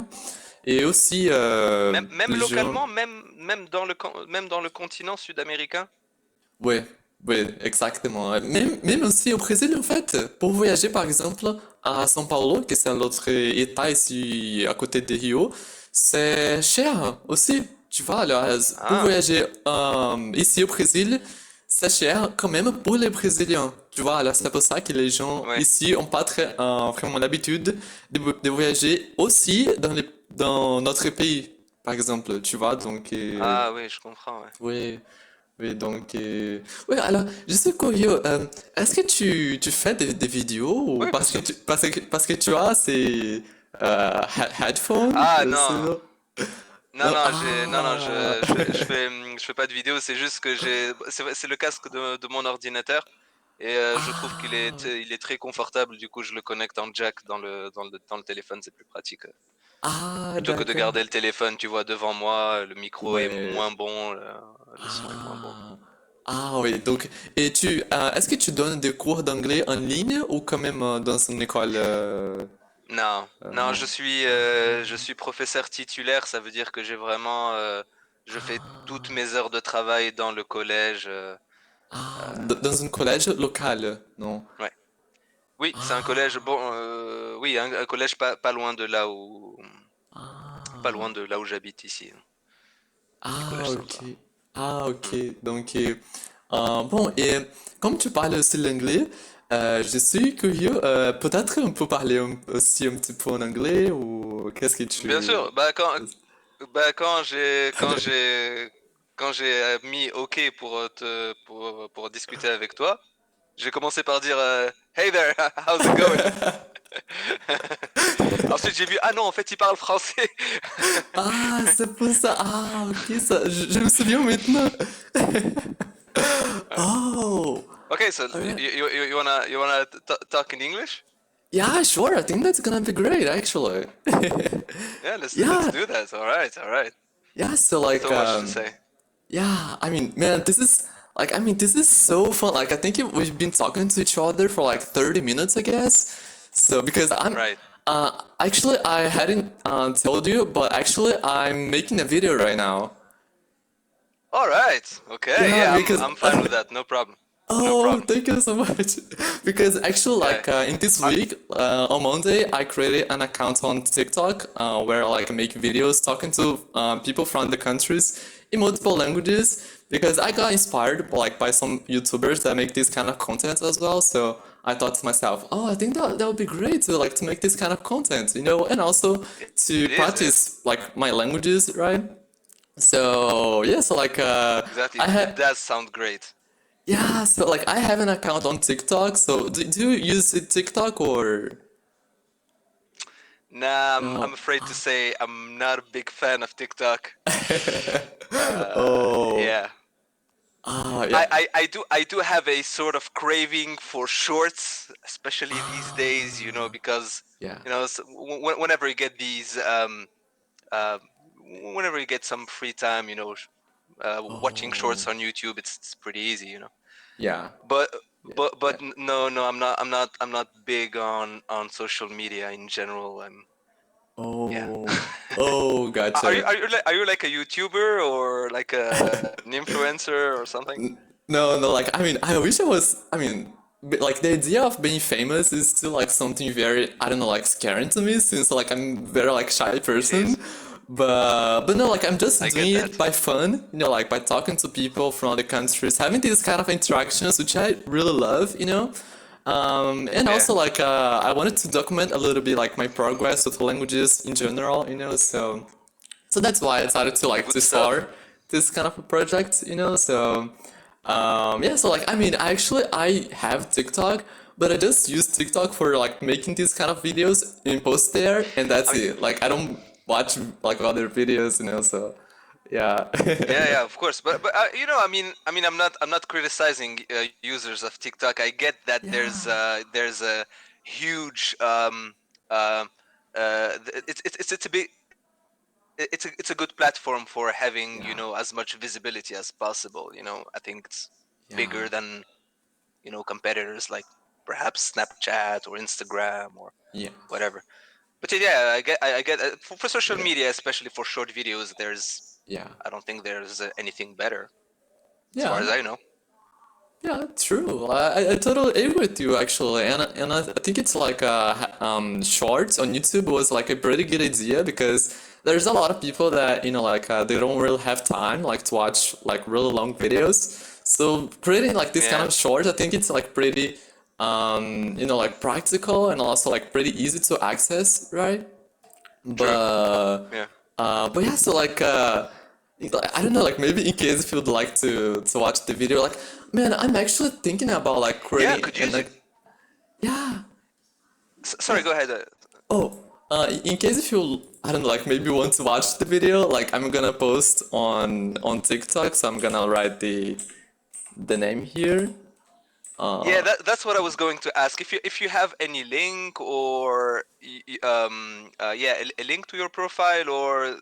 Et aussi, Même les gens. localement, même dans le continent sud-américain. Oui, oui, exactement. Même aussi au Brésil, en fait, pour voyager, par exemple, à São Paulo, que c'est l'autre état ici à côté de Rio, c'est cher aussi. Tu vois, alors, pour Ah, voyager ici au Brésil, c'est cher quand même pour les Brésiliens. Tu vois, alors c'est pour ça que les gens ouais. ici ont pas très, vraiment l'habitude de voyager aussi dans notre pays, par exemple. Tu vois, donc, Ah oui, je comprends, ouais. oui. Oui, donc, oui, alors, je suis curieux, est-ce que tu fais des vidéos ou Oui, bien sûr. parce que tu as ces headphones, Ah non. sinon- Non, non, non, non, non, ah, je fais pas de vidéo, c'est juste que c'est le casque de mon ordinateur et je trouve ah, il est très confortable, du coup je le connecte en jack dans le téléphone, c'est plus pratique. ah, Plutôt que de d'accord, garder le téléphone, tu vois, devant moi, le micro est ouais, moins bon, le son est moins bon. ah, ah, oui, donc, et est-ce que tu donnes des cours d'anglais en ligne ou quand même dans une école, Non, non, non? je suis professeur titulaire, ça veut dire que j'ai vraiment, je fais toutes mes heures de travail dans le collège. Dans un collège local, non? Ouais. Oui, c'est un collège, Ah, bon, oui, un collège pas loin de pas loin ah. de là où j'habite ici. Un petit Ah, collège ok. sympa. Ah, Hmm. ok. Donc, bon, et comme tu parles aussi l'anglais, je suis curieux, peut-être on peut parler aussi un petit peu en anglais ou qu'est-ce que Bien tu... sûr, quand j'ai mis OK pour pour discuter avec toi, j'ai commencé par dire Hey there, how's it going? Ensuite j'ai vu ah non en fait il parle français. Ah, c'est pour ça. Ah, ok, ça, je me souviens maintenant. Oh, Okay, so alright. you wanna talk in English? Yeah, sure. I think that's gonna be great, actually. Yeah, let's Yeah, do that. All right. yeah. So like, So much to say. yeah, I mean, man, this is like, I mean, this is so fun. Like, I think we've been talking to each other for like 30 minutes, I guess. So, because Right. actually, I hadn't told you, but actually, I'm making a video right now. All right. Okay. Yeah, Yeah, because, I'm fine with that. No problem. No oh, problem. thank you so much. Because actually, Okay. like, in this Uh, week, on Monday, I created an account on TikTok, where like I make videos talking to people from the countries in multiple languages. Because I got inspired like by some YouTubers that make this kind of content as well. So I thought to myself, oh, I think that would be great to like to make this kind of content, and also to it is. Yes. practice like my languages, right? So yeah, so like Exactly. I It had does sound great. yeah, so like I have an account on TikTok. So do you use TikTok or Nah, I'm no? afraid to say I'm not a big fan of TikTok. Oh, Yeah. yeah. I do have a sort of craving for shorts, especially these days, you know, because Yeah. you know, whenever you get these uh, whenever you get some free time, you know, watching shorts Oh, on YouTube, it's pretty easy, you know. yeah. But Yeah. Yeah. no, I'm not big on social media in general. I'm yeah. Oh. Oh, gotcha. Are you like a YouTuber or like an influencer or something? No, no, like, I mean, I wish I was, I mean, like, the idea of being famous is still, like, something very, I don't know, like, scary to me, since, like, I'm very, like, shy It is. person. But no, like, I'm just I get doing it that. by fun, like, by talking to people from other countries, having these kind of interactions, which I really love. And Yeah. also, like, I wanted to document a little bit, like, my progress with languages in general, so that's why I decided to like Good to stuff. start this kind of a project. So yeah, so like I mean actually I have TikTok, but I just use TikTok for like making these kind of videos and post there, and I that's mean, it. Like I don't watch like other videos. So yeah. yeah, yeah, of course. But you know, I'm not criticizing users of TikTok. I get that Yeah. there's a huge it's a big it's a good platform for having Yeah. as much visibility as possible. I think it's Yeah. bigger than competitors like perhaps Snapchat or Instagram or Yeah. whatever. But yeah, I get for social media, especially for short videos. Yeah. I don't think there's anything better as far Yeah. as I know. Yeah, true. I totally agree with you actually, and I think it's like shorts on YouTube was like a pretty good idea because there's a lot of people that like they don't really have time like to watch like really long videos. So creating like this kind Yeah, of shorts, I think it's like pretty like practical and also like pretty easy to access, right? true. But Yeah, but yeah, so like, I don't know, like maybe in case if you'd like to watch the video, like man, I'm actually thinking about like yeah. creating Could and use it. like yeah, Sorry, yeah. go ahead. Oh, in case if you I don't know, like maybe want to watch the video, like I'm gonna post on TikTok, so I'm gonna write the name here. Yeah, that's what I was going to ask. If you have any link or yeah, a link to your profile or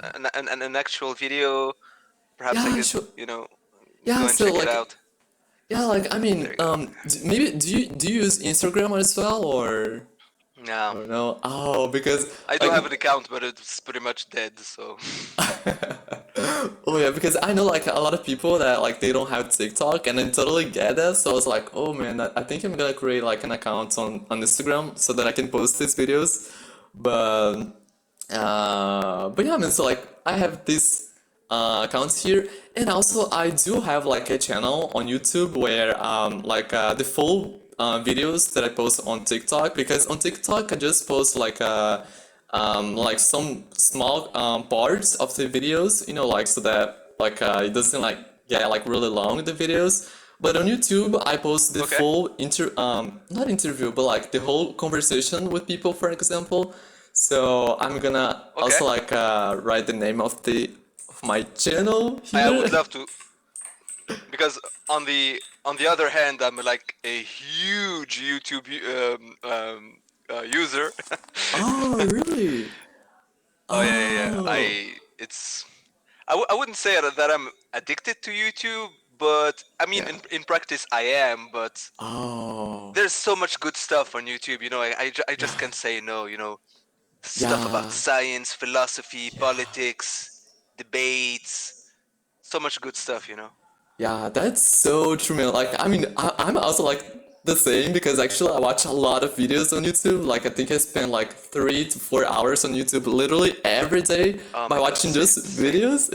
an actual video, perhaps I Yeah, could sure. go Yeah, and so check it like out. yeah, like I There mean, you go. maybe do you use Instagram as well Now or no? Oh, because I do like have an account, but it's pretty much dead. So oh yeah, because I know like a lot of people that like they don't have TikTok and I totally get that. So I was like, oh man, I think I'm gonna create like an account on Instagram so that I can post these videos. But but yeah, man, so like I have these accounts here and also I do have like a channel on YouTube where the full videos that I post on TikTok because on TikTok I just post like some small parts of the videos, like so that it doesn't like get like really long the videos. But on YouTube, I post the okay, full not interview, but like the whole conversation with people, for example. So I'm gonna okay. also like write the name of my channel I here. would love to because on the other hand, I'm like a huge YouTube user. Oh, really? Oh yeah, yeah, yeah. Oh, I wouldn't say that I'm addicted to YouTube, but I mean, yeah. in practice, I am. But Oh, there's so much good stuff on YouTube. I yeah, just can't say no. Stuff about yeah, science, philosophy, yeah. politics, debates. So much good stuff. Yeah, that's so true, man. Like, I mean, I'm also like the same because actually I watch a lot of videos on YouTube. Like, I think I spend like 3 to 4 hours on YouTube literally every day Oh by my god, watching same, just same, videos.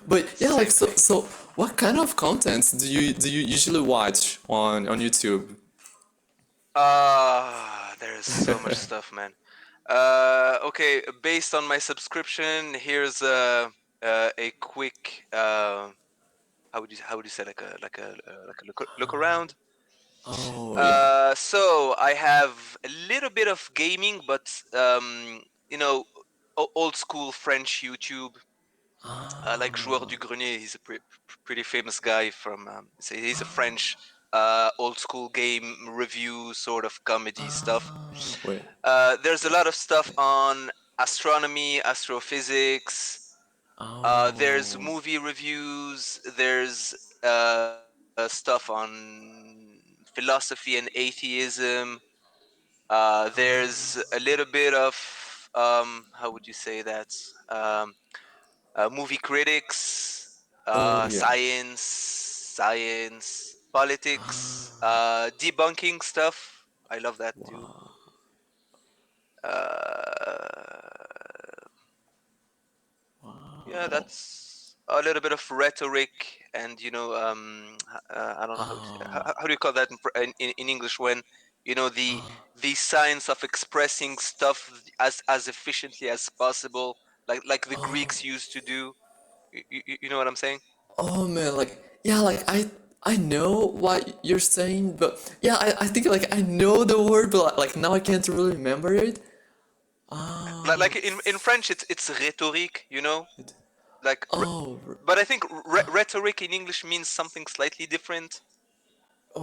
But yeah, like same, so same. so what kind of contents do you usually watch on YouTube? There's so much stuff, man. Okay, based on my subscription, here's a quick how would you say like a look around. Oh yeah. So I have a little bit of gaming, but you know, old school French YouTube, like Joueur du Grenier. He's a pretty famous guy from. He's a French old school game review sort of comedy stuff. Wait. There's a lot of stuff on astronomy, astrophysics. There's Oh. movie reviews. There's stuff on philosophy and atheism. There's a little bit of how would you say that? Um, Movie critics, Oh yeah. science, politics, debunking stuff. I love that too. Uh, yeah, that's a little bit of rhetoric and I don't know how do you call that in English when the science of expressing stuff as efficiently as possible, like the Greeks used to do. You know what I'm saying? Oh man, like yeah, like I know what you're saying, but yeah, I think like I know the word, but like now I can't really remember it. Like Oh, in French, it's rhétorique, it, like, oh, but I think rhetoric in English means something slightly different.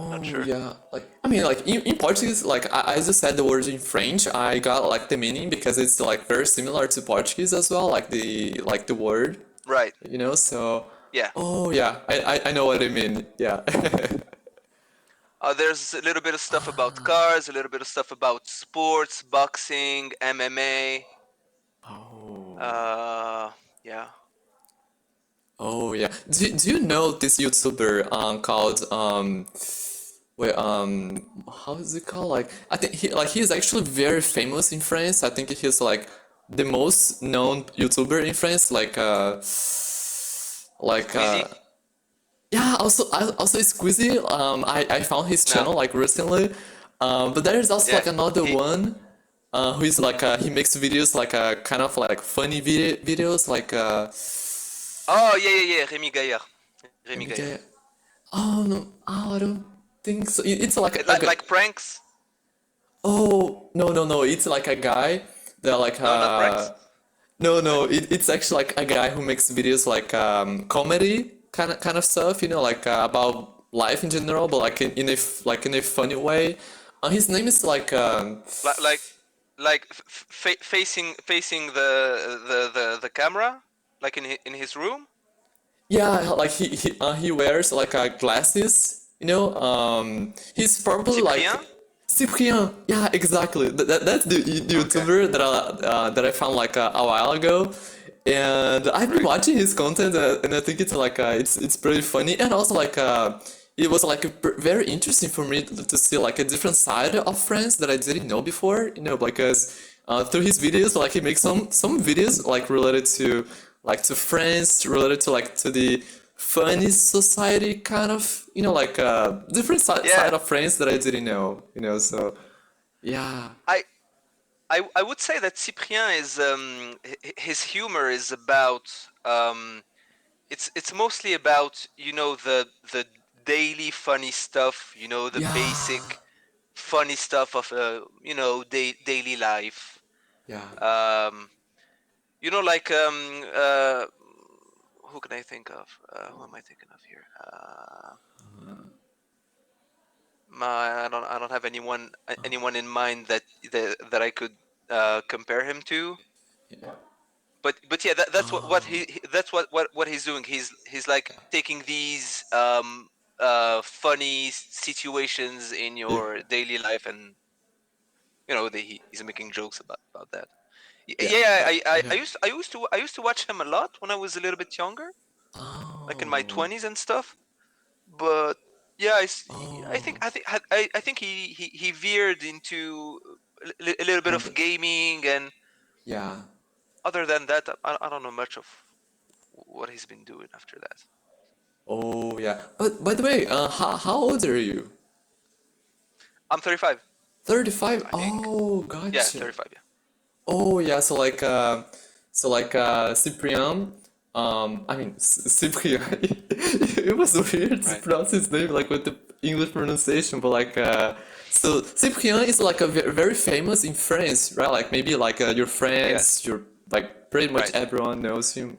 Not Oh sure. yeah, like I mean, like in Portuguese, like I just said the words in French. I got like the meaning because it's like very similar to Portuguese as well, like the word, Right. you know. So, Yeah. oh yeah, I know what I mean. Yeah. There's a little bit of stuff about cars, a little bit of stuff about sports, boxing, MMA. Oh. Uh, yeah. Oh yeah. Do you know this YouTuber called wait how is it called? Like I think he's actually very famous in France. I think he's like the most known YouTuber in France. Like Squeezy? yeah, also Squeezy. I found his No. channel like recently. But there is also Yeah. like another He. one who is like he makes videos like kind of like funny videos like Oh, yeah, yeah, yeah. Rémi Gaillard. let Rémi me Gaillard. get. Oh no, oh, I don't think so. It's like a Like, guy. like pranks? Oh no, it's like a guy that like No, not pranks. no, it's actually like a guy who makes videos like comedy kind of stuff, you know, like about life in general, but like like in a funny way. His name is like Like, facing the camera, like in his room. yeah, like he wears like glasses, you know. He's probably like Cyprien. Cyprien. Yeah, exactly. That's the Okay. YouTuber that I found like a while ago, and I've been Right. watching his content and I think it's like it's pretty funny and also like it was like very interesting for me to see like a different side of friends that I didn't know before, you know, because through his videos like he makes some videos like related to like to friends, related to like to the funny society kind of, you know, like different side Yeah. of friends that I didn't know, you know, so yeah. I I would say that Cyprien is his humor is about it's mostly about, you know, the daily funny stuff, you know, the Yeah. basic funny stuff of you know, daily life. Yeah. Um, you know, like who can I think of? Who am I thinking of here? I don't have anyone in mind that I could compare him to. Yeah. But yeah, that's what Oh. that's what he's doing. He's like taking these funny situations in Yeah. your daily life, and you know he's making jokes about that. Yeah. Yeah, Yeah. I used to watch him a lot when I was a little bit younger, like in my Oh. 20s and stuff. But yeah, Oh. I think he veered into a little bit And of gaming, and yeah. other than that, I don't know much of what he's been doing after that. Oh yeah. But by the way, how old are you? I'm 35, 35. I think. Oh, Yeah, gotcha. 35. Yeah. Oh yeah, so like Cyprian, I mean Cyprian. It was weird to Right. pronounce his name like with the English pronunciation, but like so Cyprian is like a very famous in France, right? Like maybe like your Yeah. friends, your like pretty much Right. everyone knows him.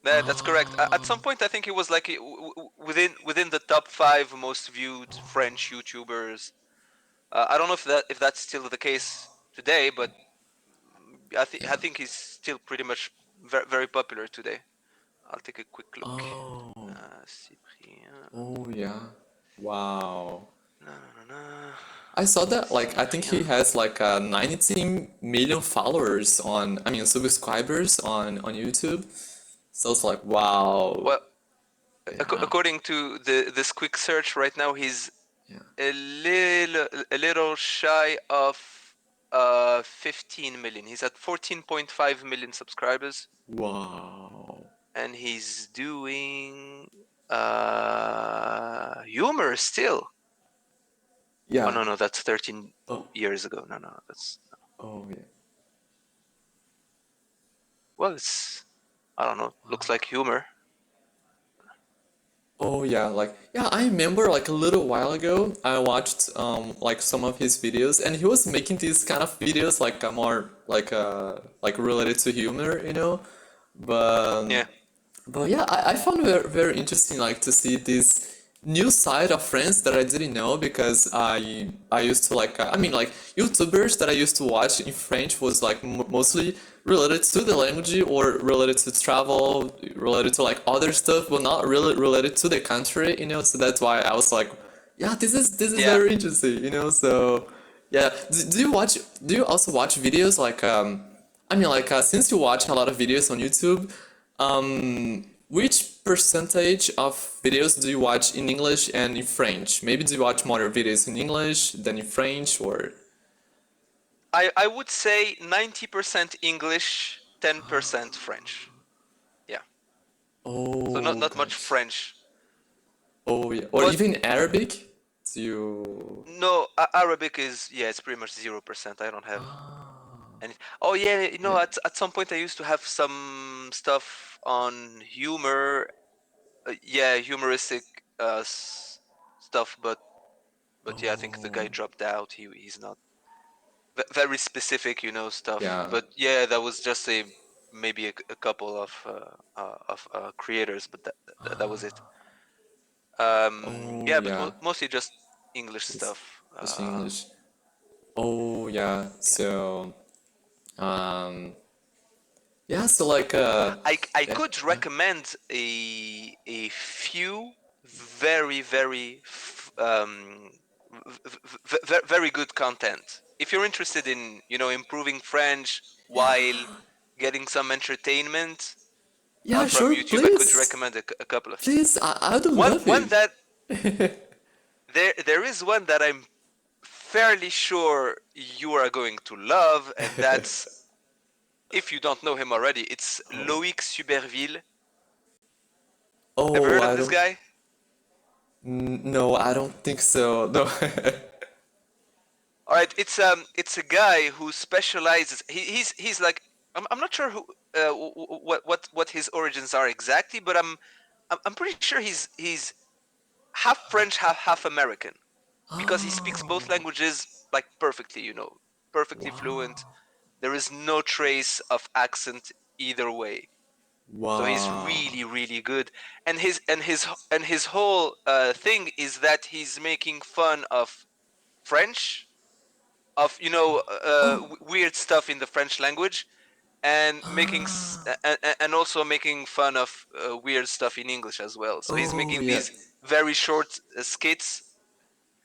That's correct. At some point, I think he was like within the top five most viewed French YouTubers. I don't know if that's still the case today, but I Yeah. think he's still pretty much very popular today. I'll take a quick look. Oh. Cyprien. Oh yeah. Wow. Na, na, na, na. I saw that like I think he Cyprien. has like 19 million followers on I mean subscribers on YouTube. So it's like wow. Well, Yeah. according to this quick search right now, he's Yeah. a little shy of 15 million. He's at 14.5 million subscribers, Wow. and he's doing humor still. Oh Yeah. no, that's 13 Oh. years ago. No, that's Oh yeah. well, it's I don't know. Looks like humor. Oh yeah, like yeah, I remember like a little while ago I watched like some of his videos and he was making these kind of videos like more like related to humor, you know? But Yeah, but yeah, I found it very interesting like to see new side of friends that I didn't know because I used to like I mean like YouTubers that I used to watch in French was like mostly related to the language or related to travel, related to like other stuff, but not really related to the country, you know. So that's why I was like, yeah, this is Yeah. very interesting, you know. So yeah, do you also watch videos like I mean like since you watch a lot of videos on YouTube, which percentage of videos do you watch in English and in French? Maybe do you watch more videos in English than in French or I would say 90% English, 10% French. Yeah. So oh not much gosh. French. Oh yeah. Or But even Arabic? Do you no, Arabic is, yeah, it's pretty much 0%. I don't have any. Oh yeah, yeah. at some point I used to have some stuff on humor. Yeah, humoristic stuff, but yeah, I think the guy Oh dropped out. He's not very specific, stuff. yeah. But yeah, that was just maybe a couple of creators, but that was it. Oh Yeah, but yeah. mostly just English It's stuff. just English. Oh yeah. Yeah. So yeah, so like I yeah, could yeah. recommend a few very very good content. If you're interested in, improving French while getting some entertainment Yeah, from sure, YouTube, I could please. recommend a couple of. Please, I would One love one it. that there is one that I'm fairly sure you are going to love, and that's, if you don't know him already, it's Oh. Loïc Suberville. Ever Oh, heard of I this don't. guy? No, I don't think so. No. All right, it's a guy who specializes. He's like, I'm not sure who what his origins are exactly, but I'm pretty sure he's half French, half American, because he speaks both Oh, languages like perfectly, perfectly fluent. wow. There is no trace of accent either way. So he's Wow. really good, and his whole thing is that he's making fun of French, of Oh, weird stuff in the French language, and ah. and also making fun of weird stuff in English as well. So he's Oh, making yeah. these very short skits.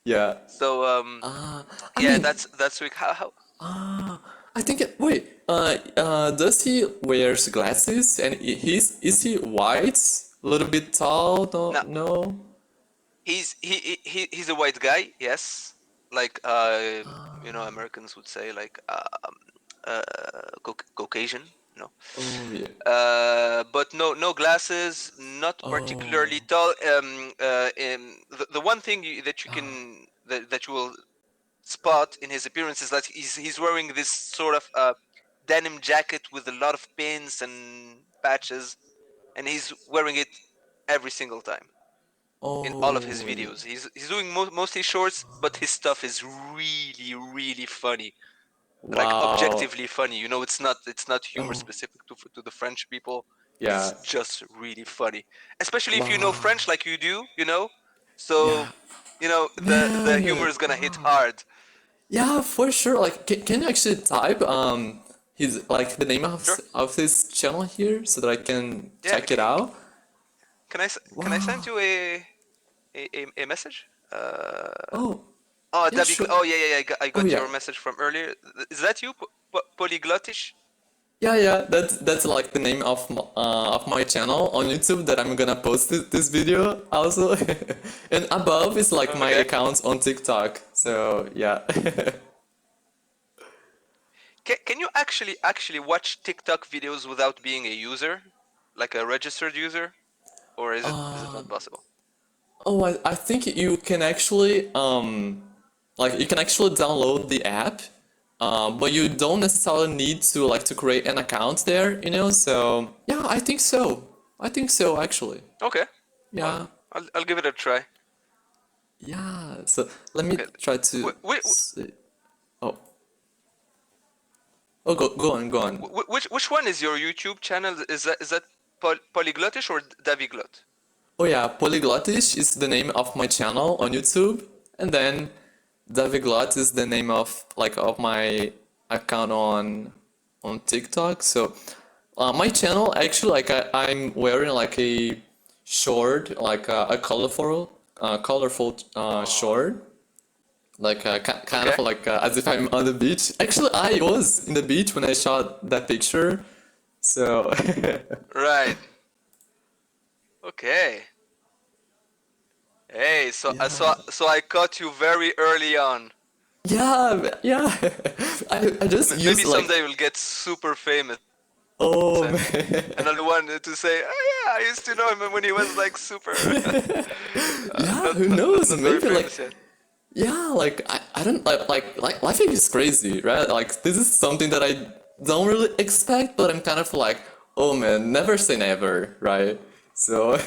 Yeah. So Ah, I yeah, mean, that's like how ah, I think wait, does he wears glasses and is he white? A little bit tall? No, now no. he's a white guy, yes, like Americans would say, like uh Caucasian, no. Oh yeah. But no glasses, not particularly Oh. tall. The one thing that you Ah. can that you will spot in his appearance is that he's wearing this sort of denim jacket with a lot of pins and patches, and he's wearing it every single time in all of his Oh yeah. videos. He's doing mostly shorts, but his stuff is really funny, like Wow. objectively funny. It's not humor Oh specific to the French people. It's yeah. just really funny, especially if you know Wow. French like you do. So Yeah. the humor Man. is gonna hit hard. Yeah, for sure. Like, can you actually type his like the name Sure. of his channel here so that I can Yeah. check it out? Can I send Wow. you a message? Oh, Oh, yeah, David. sure. Oh, yeah. I Oh got yeah. your message from earlier. Is that you, Polyglottish? Yeah, yeah. That's like the name of my channel on YouTube that I'm gonna post this video also. And above is like my Okay. accounts on TikTok. So yeah. Can you actually watch TikTok videos without being a user, like a registered user, or is it not possible? Oh, I think you can actually like you can actually download the app, but you don't necessarily need to like to create an account there, you know? So yeah, I think so. I think so actually. Okay. Well, Yeah. I'll give it a try. Yeah. So let me Okay. try to Wait, see. Oh. Oh, go on, go on. which one is your YouTube channel? Is that Polyglottish or Daviglot? Oh yeah, Polyglottish is the name of my channel on YouTube, and then Daviglot is the name of my account on TikTok. So my channel actually I'm wearing like a short, like a colorful short, like kind of Okay. like as if I'm on the beach. Actually, I was in the beach when I shot that picture. So Right. Okay. Hey, yeah. so I caught you very early on. Yeah, yeah. I just Maybe use like, someday you'll get super famous oh and man. another one to say, oh yeah, I used to know him when he was like super, Yeah, who knows? not very Maybe like, famous yet. yeah, like I don't like life is crazy, right? Like this is something that I don't really expect, but I'm kind of like, oh man, never say never, right? So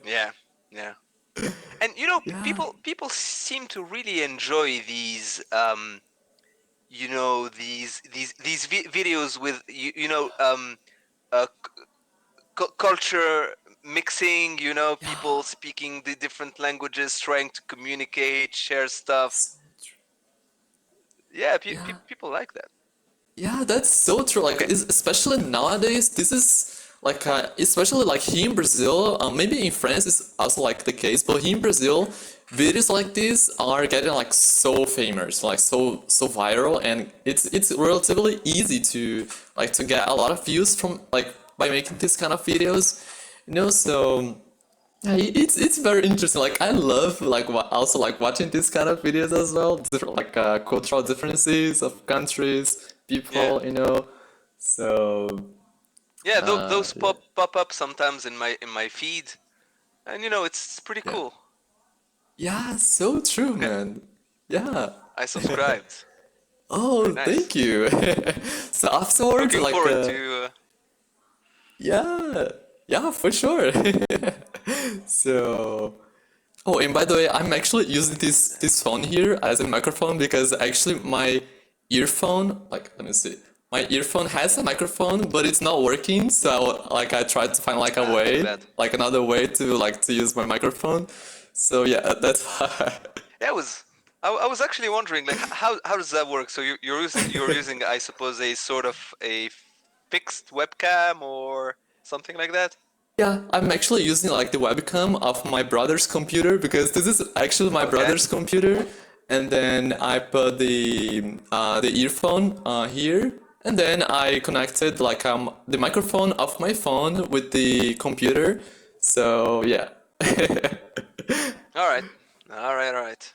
Yeah, yeah. And you know, yeah, people seem to really enjoy these, you know, these videos with uh, culture mixing. You know, people yeah, speaking the different languages, trying to communicate, share stuff. so true. Yeah, Yeah. people like that. Yeah, that's so true. Like, Okay. especially nowadays, this is like, especially like here in Brazil. Maybe in France is also like the case, but here in Brazil, videos like this are getting like so famous, like so viral, and it's relatively easy to like to get a lot of views from like by making this kind of videos, you know. So yeah, it's very interesting. Like I love like also like watching these kind of videos as well. Different like cultural differences of countries, Yeah. people, you know. So Yeah, those yeah, pop up sometimes in my feed, and you know it's pretty yeah, cool. yeah. So true, Okay, man. Yeah. I subscribed. Very Oh, nice. thank you. So afterwards, Looking like forward to. yeah, yeah, for sure. So oh, and by the way, I'm actually using this phone here as a microphone because actually my earphone, like let me see, my earphone has a microphone, but it's not working. So like I tried to find like a Too way, bad. like another way to like to use my microphone. So yeah, that's why. Yeah, it was. I was actually wondering, like, how does that work? So you're using, I suppose, a sort of a fixed webcam or something like that. Yeah, I'm actually using like the webcam of my brother's computer because this is actually my Okay. brother's computer, and then I put the earphone here, and then I connected like the microphone of my phone with the computer. So yeah. All right. All right. All right.